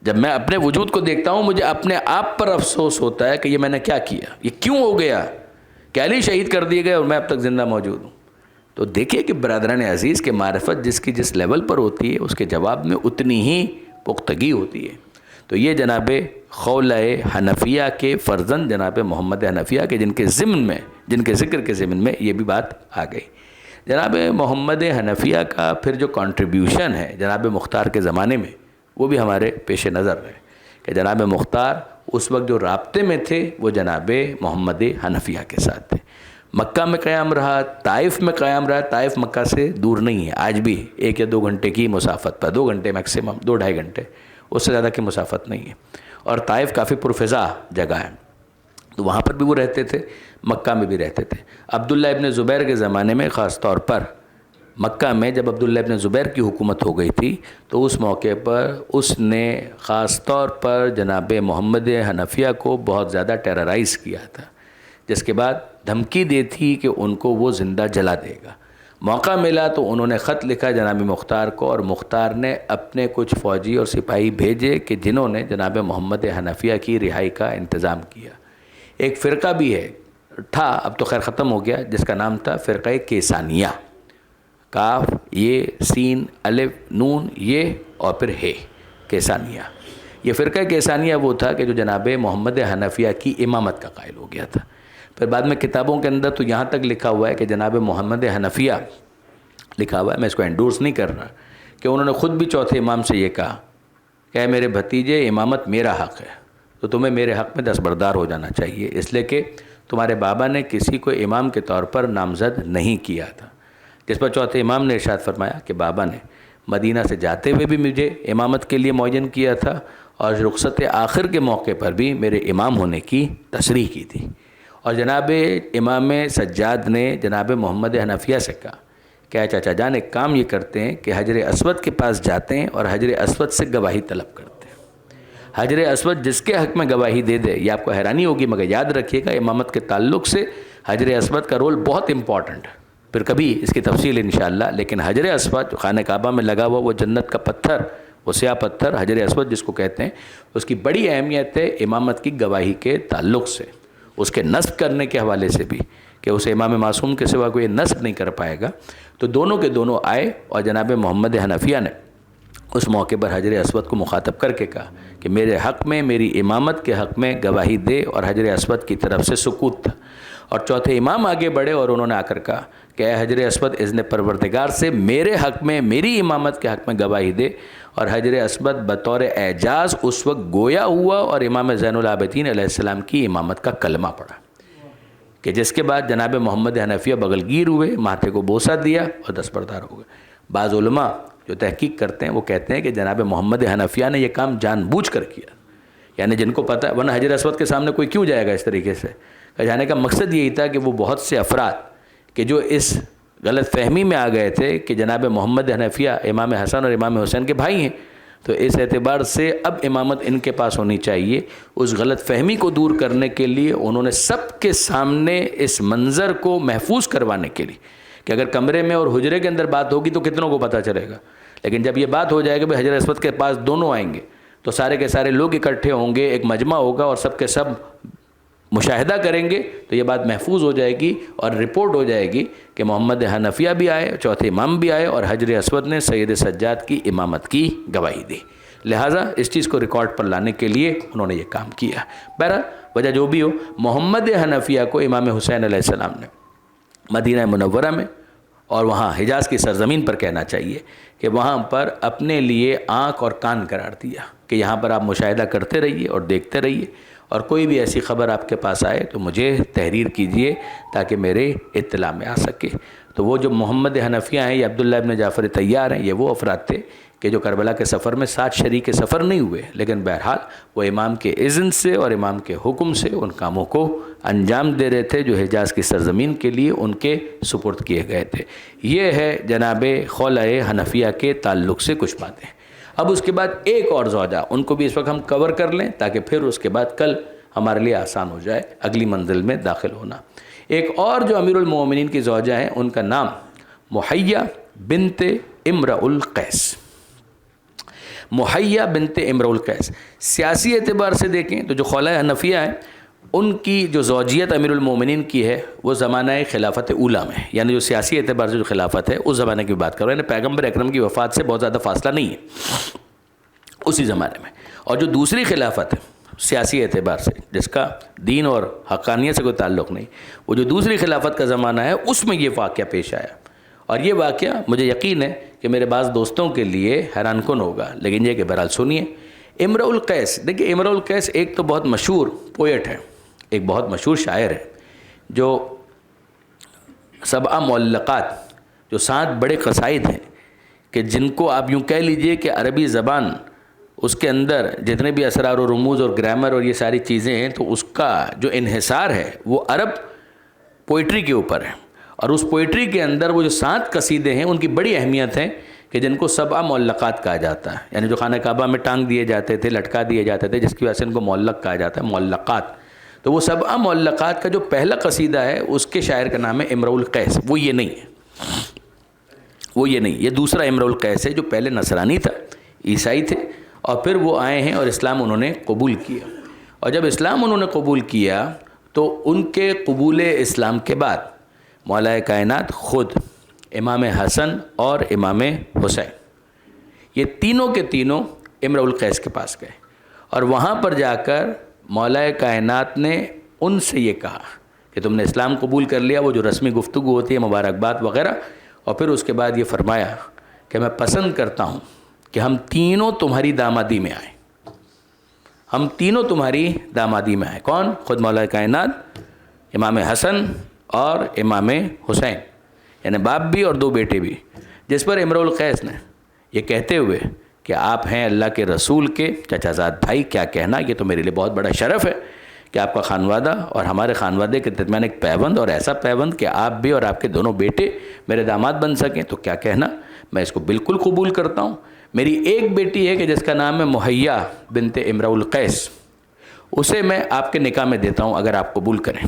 A: جب میں اپنے وجود کو دیکھتا ہوں مجھے اپنے آپ پر افسوس ہوتا ہے کہ یہ میں نے کیا کیا، یہ کیوں ہو گیا کہ علی شہید کر دیے گئے اور میں اب تک زندہ موجود ہوں۔ تو دیکھیے کہ برادران عزیز کے معرفت جس کی جس لیول پر ہوتی ہے اس کے جواب میں اتنی ہی پختگی ہوتی ہے۔ تو یہ جناب خولہ حنفیہ کے فرزند جناب محمد حنفیہ کے جن کے ذکر کے ضمن میں یہ بھی بات آ گئی۔ جناب محمد حنفیہ کا پھر جو کنٹریبیوشن ہے جناب مختار کے زمانے میں وہ بھی ہمارے پیش نظر ہے کہ جناب مختار اس وقت جو رابطے میں تھے وہ جناب محمد حنفیہ کے ساتھ تھے۔ مکہ میں قیام رہا، طائف میں قیام رہا۔ طائف مکہ سے دور نہیں ہے، آج بھی 1 یا 2 گھنٹے کی مسافت پر، 2 گھنٹے میکسیمم، 2-2.5 گھنٹے، اس سے زیادہ کی مسافت نہیں ہے۔ اور طائف کافی پرفضا جگہ ہے، تو وہاں پر بھی وہ رہتے تھے، مکہ میں بھی رہتے تھے۔ عبداللہ ابن زبیر کے زمانے میں خاص طور پر مکہ میں جب عبداللہ ابن زبیر کی حکومت ہو گئی تھی تو اس موقع پر اس نے خاص طور پر جناب محمد حنفیہ کو بہت زیادہ ٹیررائز کیا تھا، جس کے بعد دھمکی دی تھی کہ ان کو وہ زندہ جلا دے گا۔ موقع ملا تو انہوں نے خط لکھا جناب مختار کو، اور مختار نے اپنے کچھ فوجی اور سپاہی بھیجے کہ جنہوں نے جناب محمد حنفیہ کی رہائی کا انتظام کیا۔ ایک فرقہ بھی تھا، اب تو خیر ختم ہو گیا، جس کا نام تھا فرقہ کیسانیہ، کاف یہ سین الف نون یہ اور پھر ہے کیسانیہ۔ یہ فرقہ کیسانیہ وہ تھا کہ جو جناب محمد حنفیہ کی امامت کا قائل ہو گیا تھا۔ پھر بعد میں کتابوں کے اندر تو یہاں تک لکھا ہوا ہے کہ جناب محمد حنفیہ لکھا ہوا ہے، میں اس کو انڈورس نہیں کر رہا، کہ انہوں نے خود بھی چوتھے امام سے یہ کہا کہ اے میرے بھتیجے، امامت میرا حق ہے تو تمہیں میرے حق میں دستبردار ہو جانا چاہیے، اس لیے کہ تمہارے بابا نے کسی کو امام کے طور پر نامزد نہیں کیا تھا۔ جس پر چوتھے امام نے ارشاد فرمایا کہ بابا نے مدینہ سے جاتے ہوئے بھی مجھے امامت کے لیے معین کیا تھا، اور رخصت آخر کے موقع پر بھی میرے امام ہونے کی تصریح کی تھی۔ اور جناب امام سجاد نے جناب محمد حنفیہ سے کہا کہ چاچا جان ایک کام یہ کرتے ہیں کہ حجر اسود کے پاس جاتے ہیں اور حجر اسود سے گواہی طلب کرتے ہیں۔ حجر اسود جس کے حق میں گواہی دے دے، یہ آپ کو حیرانی ہوگی مگر یاد رکھیے گا امامت کے تعلق سے حجر اسود کا رول بہت امپورٹنٹ ہے، پھر کبھی اس کی تفصیل انشاءاللہ۔ لیکن حجر اسود جو خانہ کعبہ میں لگا ہوا وہ جنت کا پتھر، وہ سیاہ پتھر حجر اسود جس کو کہتے ہیں، اس کی بڑی اہمیت ہے امامت کی گواہی کے تعلق سے، اس کے نصب کرنے کے حوالے سے بھی، کہ اسے امام معصوم کے سوا کوئی نصب نہیں کر پائے گا۔ تو دونوں کے دونوں آئے اور جناب محمد حنفیہ نے اس موقع پر حجر اسود کو مخاطب کر کے کہا کہ میرے حق میں، میری امامت کے حق میں گواہی دے، اور حجر اسود کی طرف سے سکوت تھا۔ اور چوتھے امام آگے بڑھے اور انہوں نے آ کر کہا کہ اے حجر اسود، اذن پروردگار سے میرے حق میں، میری امامت کے حق میں گواہی دے۔ اور حجر اسود بطور اعجاز اس وقت گویا ہوا اور امام زین العابدین علیہ السلام کی امامت کا کلمہ پڑھا، کہ جس کے بعد جناب محمد حنفیہ بغلگیر ہوئے، ماتھے کو بوسہ دیا اور دستبردار ہو گئے۔ بعض علماء جو تحقیق کرتے ہیں وہ کہتے ہیں کہ جناب محمد حنفیہ نے یہ کام جان بوجھ کر کیا، یعنی جن کو پتہ، ورنہ حجر اسود کے سامنے کوئی کیوں جائے گا اس طریقے سے۔ جانے کا مقصد یہی تھا کہ وہ بہت سے افراد کہ جو اس غلط فہمی میں آ گئے تھے کہ جناب محمد حنفیہ امام حسن اور امام حسین کے بھائی ہیں، تو اس اعتبار سے اب امامت ان کے پاس ہونی چاہیے۔ اس غلط فہمی کو دور کرنے کے لیے انہوں نے سب کے سامنے اس منظر کو محفوظ کروانے کے لیے کہ اگر کمرے میں اور حجرے کے اندر بات ہوگی تو کتنوں کو پتہ چلے گا، لیکن جب یہ بات ہو جائے گا بھائی حجر اسود کے پاس دونوں آئیں گے تو سارے کے سارے لوگ اکٹھے ہوں گے، ایک مجمع ہوگا اور سب کے سب مشاہدہ کریں گے، تو یہ بات محفوظ ہو جائے گی اور رپورٹ ہو جائے گی کہ محمد حنفیہ بھی آئے، چوتھے امام بھی آئے اور حجر اسود نے سید سجاد کی امامت کی گواہی دی۔ لہٰذا اس چیز کو ریکارڈ پر لانے کے لیے انہوں نے یہ کام کیا۔ بہرحال وجہ جو بھی ہو، محمد حنفیہ کو امام حسین علیہ السلام نے مدینہ منورہ میں اور وہاں حجاز کی سرزمین پر کہنا چاہیے کہ وہاں پر اپنے لیے آنکھ اور کان قرار دیا کہ یہاں پر آپ مشاہدہ کرتے رہیے اور دیکھتے رہیے، اور کوئی بھی ایسی خبر آپ کے پاس آئے تو مجھے تحریر کیجئے تاکہ میرے اطلاع میں آ سکے۔ تو وہ جو محمد حنفیہ ہیں، یہ عبداللہ ابن جعفر طیار ہیں، یہ وہ افراد تھے کہ جو کربلا کے سفر میں 7 شریک سفر نہیں ہوئے، لیکن بہرحال وہ امام کے اذن سے اور امام کے حکم سے ان کاموں کو انجام دے رہے تھے جو حجاز کی سرزمین کے لیے ان کے سپرد کیے گئے تھے۔ یہ ہے جناب خلع حنفیہ کے تعلق سے کچھ باتیں۔ اب اس کے بعد ایک اور زوجہ، ان کو بھی اس وقت ہم کور کر لیں تاکہ پھر اس کے بعد کل ہمارے لیے آسان ہو جائے اگلی منزل میں داخل ہونا۔ ایک اور جو امیر المومنین کی زوجہ ہیں ان کا نام محیہ بنت امرؤ القیس۔ محیہ بنت امرؤ القیس، سیاسی اعتبار سے دیکھیں تو جو خلع حنفیہ ہیں ان کی جو زوجیت امیر المومنین کی ہے وہ زمانہ خلافت اولیٰ میں، یعنی جو سیاسی اعتبار سے جو خلافت ہے اس زمانے کی بات کر رہے ہیں، یعنی پیغمبر اکرم کی وفات سے بہت زیادہ فاصلہ نہیں ہے اسی زمانے میں۔ اور جو دوسری خلافت ہے سیاسی اعتبار سے جس کا دین اور حقانیت سے کوئی تعلق نہیں، وہ جو دوسری خلافت کا زمانہ ہے اس میں یہ واقعہ پیش آیا، اور یہ واقعہ مجھے یقین ہے کہ میرے بعض دوستوں کے لیے حیران کن ہوگا، لیکن یہ کہ بہرحال سنیے۔ امرؤ القیس، دیکھیے امرؤ القیس ایک تو بہت مشہور پوئٹ ہے، ایک بہت مشہور شاعر ہے، جو 7 معلقات جو 7 بڑے قصائد ہیں کہ جن کو آپ یوں کہہ لیجئے کہ عربی زبان اس کے اندر جتنے بھی اسرار و رموز اور گرامر اور یہ ساری چیزیں ہیں تو اس کا جو انحصار ہے وہ عرب پوئٹری کے اوپر ہے، اور اس پوئٹری کے اندر وہ جو 7 قصیدے ہیں ان کی بڑی اہمیت ہے کہ جن کو 7 معلقات کہا جاتا ہے، یعنی جو خانہ کعبہ میں ٹانگ دیے جاتے تھے، لٹکا دیے جاتے تھے، جس کی وجہ سے ان کو معلق کہا جاتا ہے، معلقات۔ تو وہ 7 معلقات کا جو پہلا قصیدہ ہے اس کے شاعر کا نام ہے امرؤ القیس، وہ یہ نہیں ہے، وہ یہ نہیں، یہ دوسرا امرؤ القیس ہے جو پہلے نصرانی تھا، عیسائی تھے، اور پھر وہ آئے ہیں اور اسلام انہوں نے قبول کیا، اور جب اسلام انہوں نے قبول کیا تو ان کے قبول اسلام کے بعد مولا کائنات خود امام حسن اور امام حسین یہ تینوں کے تینوں امرؤ القیس کے پاس گئے، اور وہاں پر جا کر مولا کائنات نے ان سے یہ کہا کہ تم نے اسلام قبول کر لیا، وہ جو رسمی گفتگو ہوتی ہے مبارکباد وغیرہ، اور پھر اس کے بعد یہ فرمایا کہ میں پسند کرتا ہوں کہ ہم تینوں تمہاری دامادی میں آئیں، ہم تینوں تمہاری دامادی میں آئیں۔ کون؟ خود مولا کائنات، امام حسن اور امام حسین، یعنی باپ بھی اور 2 بیٹے بھی، جس پر امرؤ القیس نے یہ کہتے ہوئے کہ آپ ہیں اللہ کے رسول کے چچا زاد بھائی، کیا کہنا، یہ تو میرے لیے بہت بڑا شرف ہے کہ آپ کا خانوادہ اور ہمارے خانوادے کے درمیان ایک پیوند، اور ایسا پیوند کہ آپ بھی اور آپ کے دونوں بیٹے میرے داماد بن سکیں، تو کیا کہنا، میں اس کو بالکل قبول کرتا ہوں۔ میری ایک بیٹی ہے کہ جس کا نام ہے محیہ بنت امرؤ القیس، اسے میں آپ کے نکاح میں دیتا ہوں اگر آپ قبول کریں۔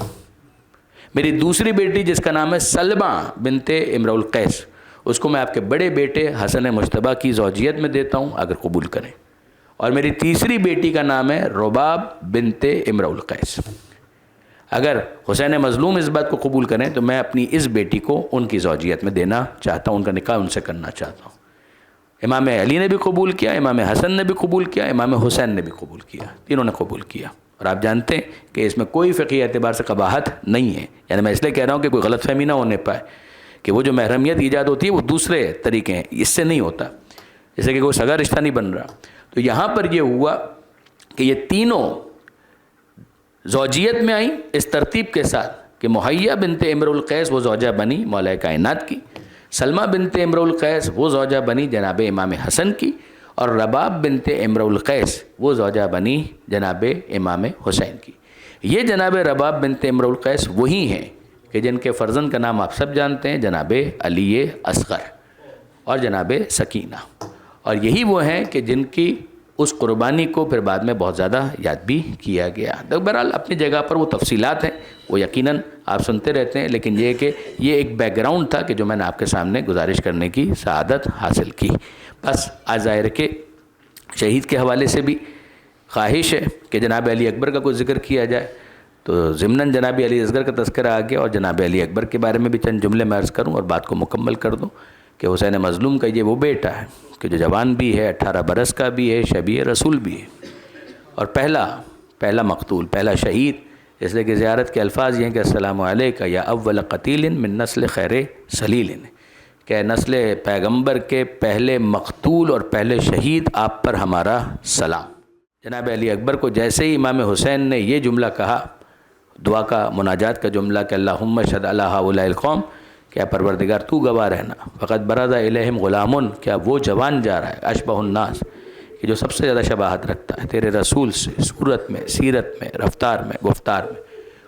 A: میری دوسری بیٹی جس کا نام ہے سلمہ بنت امرؤ القیس، اس کو میں آپ کے بڑے بیٹے حسن مجتبیٰ کی زوجیت میں دیتا ہوں اگر قبول کریں، اور میری تیسری بیٹی کا نام ہے رباب بنت امرؤ القیس۔ اگر حسین مظلوم اس بات کو قبول کریں تو میں اپنی اس بیٹی کو ان کی زوجیت میں دینا چاہتا ہوں، ان کا نکاح ان سے کرنا چاہتا ہوں۔ امام علی نے بھی قبول کیا، امام حسن نے بھی قبول کیا، امام حسین نے بھی قبول کیا، تینوں نے قبول کیا، اور آپ جانتے ہیں کہ اس میں کوئی فقہی اعتبار سے قباحت نہیں ہے، یعنی میں اس لیے کہہ رہا ہوں کہ کوئی غلط فہمی نہ ہونے پائے کہ وہ جو محرمیت ایجاد ہوتی ہے وہ دوسرے طریقے ہیں، اس سے نہیں ہوتا، جیسے کہ کوئی سگا رشتہ نہیں بن رہا۔ تو یہاں پر یہ ہوا کہ یہ تینوں زوجیت میں آئیں اس ترتیب کے ساتھ کہ محیہ بنت امرؤ القیس وہ زوجہ بنی مولا کائنات کی، سلمہ بنت امرؤ القیس وہ زوجہ بنی جناب امام حسن کی، اور رباب بنت امرؤ القیس وہ زوجہ بنی جناب امام حسین کی۔ یہ جناب رباب بنت امرؤ القیس وہی ہیں کہ جن کے فرزند کا نام آپ سب جانتے ہیں، جناب علی اصغر اور جناب سکینہ، اور یہی وہ ہیں کہ جن کی اس قربانی کو پھر بعد میں بہت زیادہ یاد بھی کیا گیا۔ بہرحال اپنی جگہ پر وہ تفصیلات ہیں، وہ یقیناً آپ سنتے رہتے ہیں، لیکن یہ کہ یہ ایک بیک گراؤنڈ تھا کہ جو میں نے آپ کے سامنے گزارش کرنے کی سعادت حاصل کی۔ بس آج ظاہر ہے کہ شہید کے حوالے سے بھی خواہش ہے کہ جناب علی اکبر کا کوئی ذکر کیا جائے، تو ضمناً جناب علی اصغر کا تذکرہ آ گیا، اور جناب علی اکبر کے بارے میں بھی چند جملے میں عرض کروں اور بات کو مکمل کر دوں کہ حسین مظلوم کا یہ وہ بیٹا ہے کہ جو جوان بھی ہے، 18 برس کا بھی ہے، شبیہ رسول بھی ہے، اور پہلا مقتول، پہلا شہید، اس لیے کہ زیارت کے الفاظ یہ ہیں کہ السلام علیکہ یا اول قتیل من نسل خیر سلیل، کہ نسل پیغمبر کے پہلے مقتول اور پہلے شہید آپ پر ہمارا سلام۔ جناب علی اکبر کو جیسے ہی امام حسین نے یہ جملہ کہا، دعا کا مناجات کا جملہ کہ اللہم اشہد علی ہؤلاء القوم، کیا پروردگار تو گواہ رہنا، فقط برز الیہم غلامن، کیا وہ جوان جا رہا ہے اشبہ الناس کہ جو سب سے زیادہ شباہت رکھتا ہے تیرے رسول سے، صورت میں، سیرت میں، رفتار میں، گفتار میں.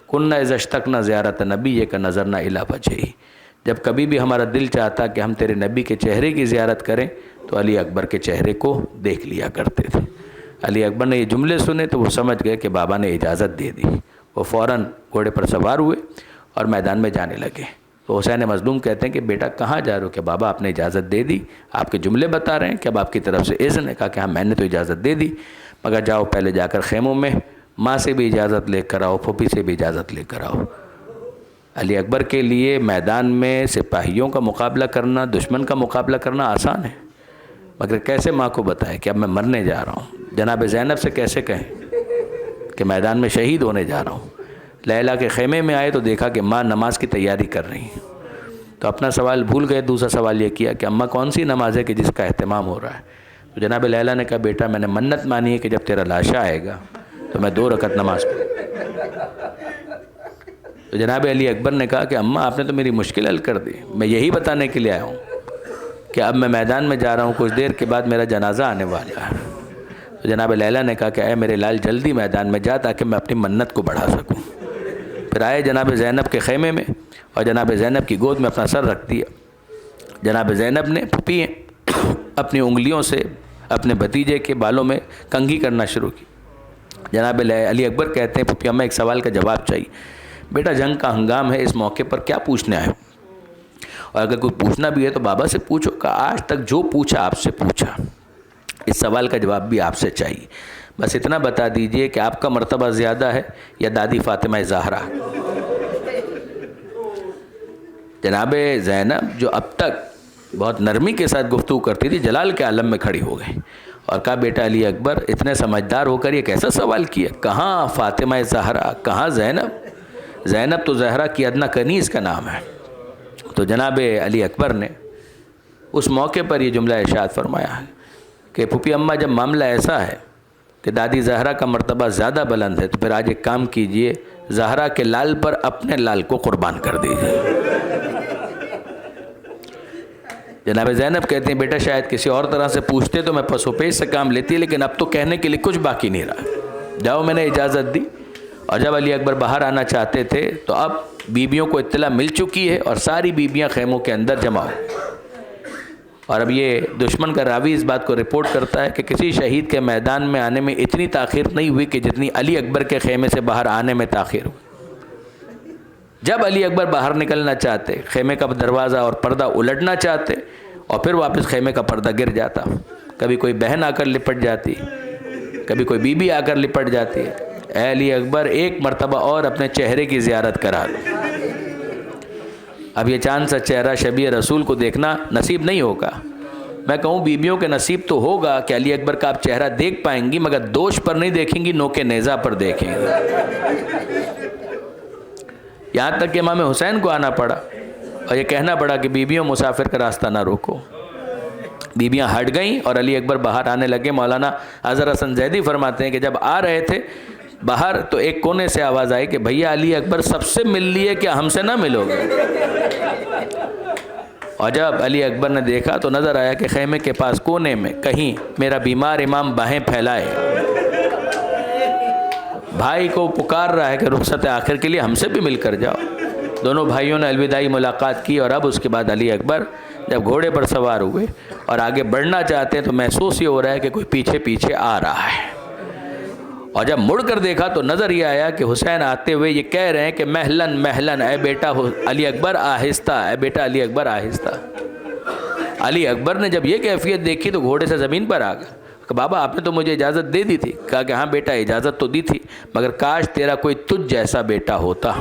A: کنّا اذا اشتقنا زیارت نبیک نظرنا الی وجہہ، جب کبھی بھی ہمارا دل چاہتا کہ ہم تیرے نبی کے چہرے کی زیارت کریں تو علی اکبر کے چہرے کو دیکھ لیا کرتے تھے. علی اکبر نے یہ جملے سنے تو وہ سمجھ گئے کہ بابا نے اجازت دے دی. وہ فوراً گھوڑے پر سوار ہوئے اور میدان میں جانے لگے. تو حسین مظلوم کہتے ہیں کہ بیٹا کہاں جا رہے ہو؟ کہ بابا آپ نے اجازت دے دی، آپ کے جملے بتا رہے ہیں کہ اب آپ کی طرف سے اذن ہے. کہا کہ ہاں میں نے تو اجازت دے دی، مگر جاؤ پہلے جا کر خیموں میں ماں سے بھی اجازت لے کر آؤ، پھوپھی سے بھی اجازت لے کر آؤ. علی اکبر کے لیے میدان میں سپاہیوں کا مقابلہ کرنا، دشمن کا مقابلہ کرنا آسان ہے، مگر کیسے ماں کو بتائے کہ اب میں مرنے جا رہا ہوں؟ جناب زینب سے کیسے کہیں کہ میدان میں شہید ہونے جا رہا ہوں؟ لیلا کے خیمے میں آئے تو دیکھا کہ ماں نماز کی تیاری کر رہی ہیں، تو اپنا سوال بھول گئے. دوسرا سوال یہ کیا کہ اماں کون سی نماز ہے کہ جس کا اہتمام ہو رہا ہے؟ تو جناب لیلا نے کہا بیٹا میں نے منت مانی ہے کہ جب تیرا لاشا آئے گا تو میں 2 رکعت نماز پڑھوں. تو جناب علی اکبر نے کہا کہ اماں آپ نے تو میری مشکل حل کر دی، میں یہی بتانے کے لیے آیا ہوں کہ اب میں میدان میں جا رہا ہوں، کچھ دیر کے بعد میرا جنازہ آنے والا ہے. تو جناب لیلا نے کہا کہ اے میرے لال جلدی میدان میں جا تاکہ میں اپنی منت کو بڑھا سکوں. پھر آئے جناب زینب کے خیمے میں اور جناب زینب کی گود میں اپنا سر رکھ دیا. جناب زینب نے پھپھی اپنی انگلیوں سے اپنے بھتیجے کے بالوں میں کنگھی کرنا شروع کی. جناب علی اکبر کہتے ہیں پھپھی اماں ایک سوال کا جواب چاہیے. بیٹا جنگ کا ہنگام ہے، اس موقع پر کیا پوچھنے آئے ہو؟ اور اگر کوئی پوچھنا بھی ہے تو بابا سے پوچھو. کہ آج تک جو پوچھا آپ سے پوچھا، اس سوال کا جواب بھی آپ سے چاہیے. بس اتنا بتا دیجئے کہ آپ کا مرتبہ زیادہ ہے یا دادی فاطمہ زہرا؟ جناب زینب جو اب تک بہت نرمی کے ساتھ گفتگو کرتی تھی جلال کے عالم میں کھڑی ہو گئی اور کہا بیٹا علی اکبر اتنے سمجھدار ہو کر یہ کیسا سوال کیا؟ کہاں فاطمہ زہرا، کہاں زینب؟ زینب تو زہرا کی ادنا کنیز کا نام ہے. تو جناب علی اکبر نے اس موقع پر یہ جملہ ارشاد فرمایا کہ پھوپھی اماں جب معاملہ ایسا ہے کہ دادی زہرا کا مرتبہ زیادہ بلند ہے تو پھر آج ایک کام کیجئے، زہرا کے لال پر اپنے لال کو قربان کر دیجئے. جناب زینب کہتے ہیں بیٹا شاید کسی اور طرح سے پوچھتے تو میں پس و پیش سے کام لیتی، لیکن اب تو کہنے کے لیے کچھ باقی نہیں رہا. جاؤ میں نے اجازت دی. اور جب علی اکبر باہر آنا چاہتے تھے تو اب بیبیوں کو اطلاع مل چکی ہے اور ساری بیبیاں خیموں کے اندر جمع ہو. اور اب یہ دشمن کا راوی اس بات کو رپورٹ کرتا ہے کہ کسی شہید کے میدان میں آنے میں اتنی تاخیر نہیں ہوئی کہ جتنی علی اکبر کے خیمے سے باہر آنے میں تاخیر ہوئی. جب علی اکبر باہر نکلنا چاہتے، خیمے کا دروازہ اور پردہ الٹنا چاہتے اور پھر واپس خیمے کا پردہ گر جاتا. کبھی کوئی بہن آ کر لپٹ جاتی، کبھی کوئی بیوی آ کر لپٹ جاتی. اے علی اکبر ایک مرتبہ اور اپنے چہرے کی زیارت کرا دو. اب یہ چاند سا چہرہ شبیہ رسول کو دیکھنا نصیب نہیں ہوگا. میں کہوں بیبیوں کے نصیب تو ہوگا کہ علی اکبر کا آپ چہرہ دیکھ پائیں گی، مگر دوش پر نہیں دیکھیں گی، نوک نیزہ پر دیکھیں گی. یہاں تک کہ امام حسین کو آنا پڑا اور یہ کہنا پڑا کہ بیبیوں مسافر کا راستہ نہ روکو. بیبیاں ہٹ گئیں اور علی اکبر باہر آنے لگے. مولانا اظہر حسن زیدی فرماتے ہیں کہ جب آ رہے تھے باہر تو ایک کونے سے آواز آئی کہ بھیا علی اکبر سب سے مل لیے، کیا ہم سے نہ ملو گے؟ اور جب علی اکبر نے دیکھا تو نظر آیا کہ خیمے کے پاس کونے میں کہیں میرا بیمار امام باہیں پھیلائے بھائی کو پکار رہا ہے کہ رخصت آخر کے لیے ہم سے بھی مل کر جاؤ. دونوں بھائیوں نے الوداعی ملاقات کی اور اب اس کے بعد علی اکبر جب گھوڑے پر سوار ہوئے اور آگے بڑھنا چاہتے ہیں تو محسوس یہ ہو رہا ہے کہ کوئی پیچھے پیچھے آ رہا ہے. اور جب مڑ کر دیکھا تو نظر یہ آیا کہ حسین آتے ہوئے یہ کہہ رہے ہیں کہ محلن محلن، اے بیٹا علی اکبر آہستہ، اے بیٹا علی اکبر آہستہ. علی اکبر نے جب یہ کیفیت دیکھی تو گھوڑے سے زمین پر آ گیا کہ بابا آپ نے تو مجھے اجازت دے دی تھی. کہا کہ ہاں بیٹا اجازت تو دی تھی، مگر کاش تیرا کوئی تجھ جیسا بیٹا ہوتا،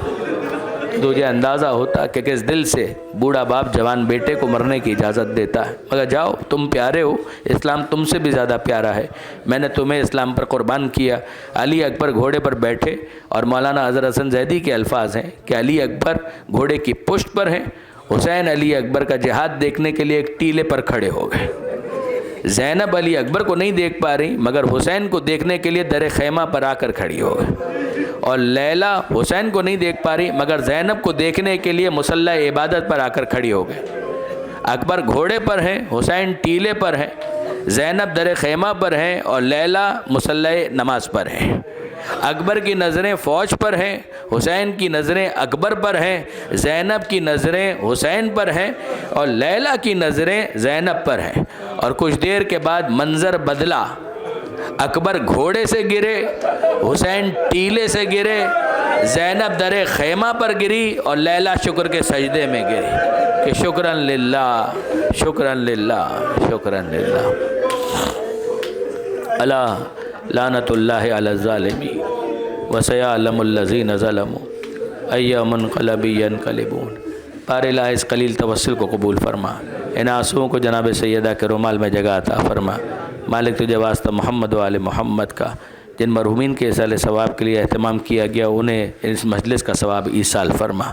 A: تجھے اندازہ ہوتا کہ کس دل سے بوڑھا باپ جوان بیٹے کو مرنے کی اجازت دیتا ہے. مگر جاؤ تم پیارے ہو، اسلام تم سے بھی زیادہ پیارا ہے، میں نے تمہیں اسلام پر قربان کیا. علی اکبر گھوڑے پر بیٹھے اور مولانا اظہر حسن زیدی کے الفاظ ہیں کہ علی اکبر گھوڑے کی پشت پر ہیں، حسین علی اکبر کا جہاد دیکھنے کے لیے ایک ٹیلے پر کھڑے ہو گئے. زینب علی اکبر کو نہیں دیکھ پا رہی مگر حسین کو دیکھنے کے لیے در خیمہ پر آ کر کھڑی ہو گئی. اور لیلا حسین کو نہیں دیکھ پا رہی مگر زینب کو دیکھنے کے لیے مصلی عبادت پر آ کر کھڑی ہو گئے۔ اکبر گھوڑے پر ہیں، حسین ٹیلے پر ہیں، زینب در خیمہ پر ہیں اور لیلا مصلی نماز پر ہیں۔ اکبر کی نظریں فوج پر ہیں، حسین کی نظریں اکبر پر ہیں، زینب کی نظریں حسین پر ہیں اور لیلا کی نظریں زینب پر ہیں۔ اور کچھ دیر کے بعد منظر بدلا، اکبر گھوڑے سے گرے، حسین ٹیلے سے گرے، زینب در خیمہ پر گری اور لیلا شکر کے سجدے میں گری کہ شکراً للہ، شکراً للہ، شکراً للہ۔ الا لعنت اللہ علی الظالمین وسیعلم الذین ظلموا ای منقلب ینقلبون۔ بار الہ اس قلیل توسل کو قبول فرما، ان آنسوؤں کو جناب سیدہ کے رومال میں جگہ عطا فرما۔ مالک تجھے واسطہ محمد و آل محمد کا، جن مرحومین کے ایصال ثواب کے لیے اہتمام کیا گیا انہیں اس مجلس کا ثواب ایصال فرما،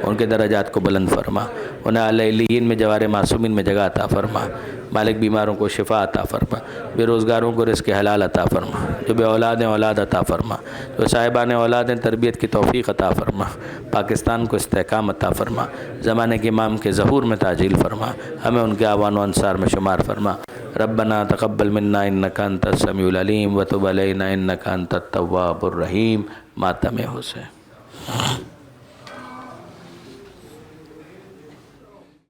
A: ان کے درجات کو بلند فرما، انہیں اعلی علیین میں جوار معصومین میں جگہ عطا فرما۔ مالک بیماروں کو شفا عطا فرما، بے روزگاروں کو رزق حلال عطا فرما، جو بے اولاد ہیں اولاد عطا فرما، جو صاحبان اولاد ہیں تربیت کی توفیق عطا فرما، پاکستان کو استحکام عطا فرما، زمانے کے امام کے ظہور میں تعجیل فرما، ہمیں ان کے اعوان و انصار میں شمار فرما۔ ربنا تقبل منا انک انت السمیع العلیم وتب علینا انک انت التواب الرحیم۔ ماتم حسین۔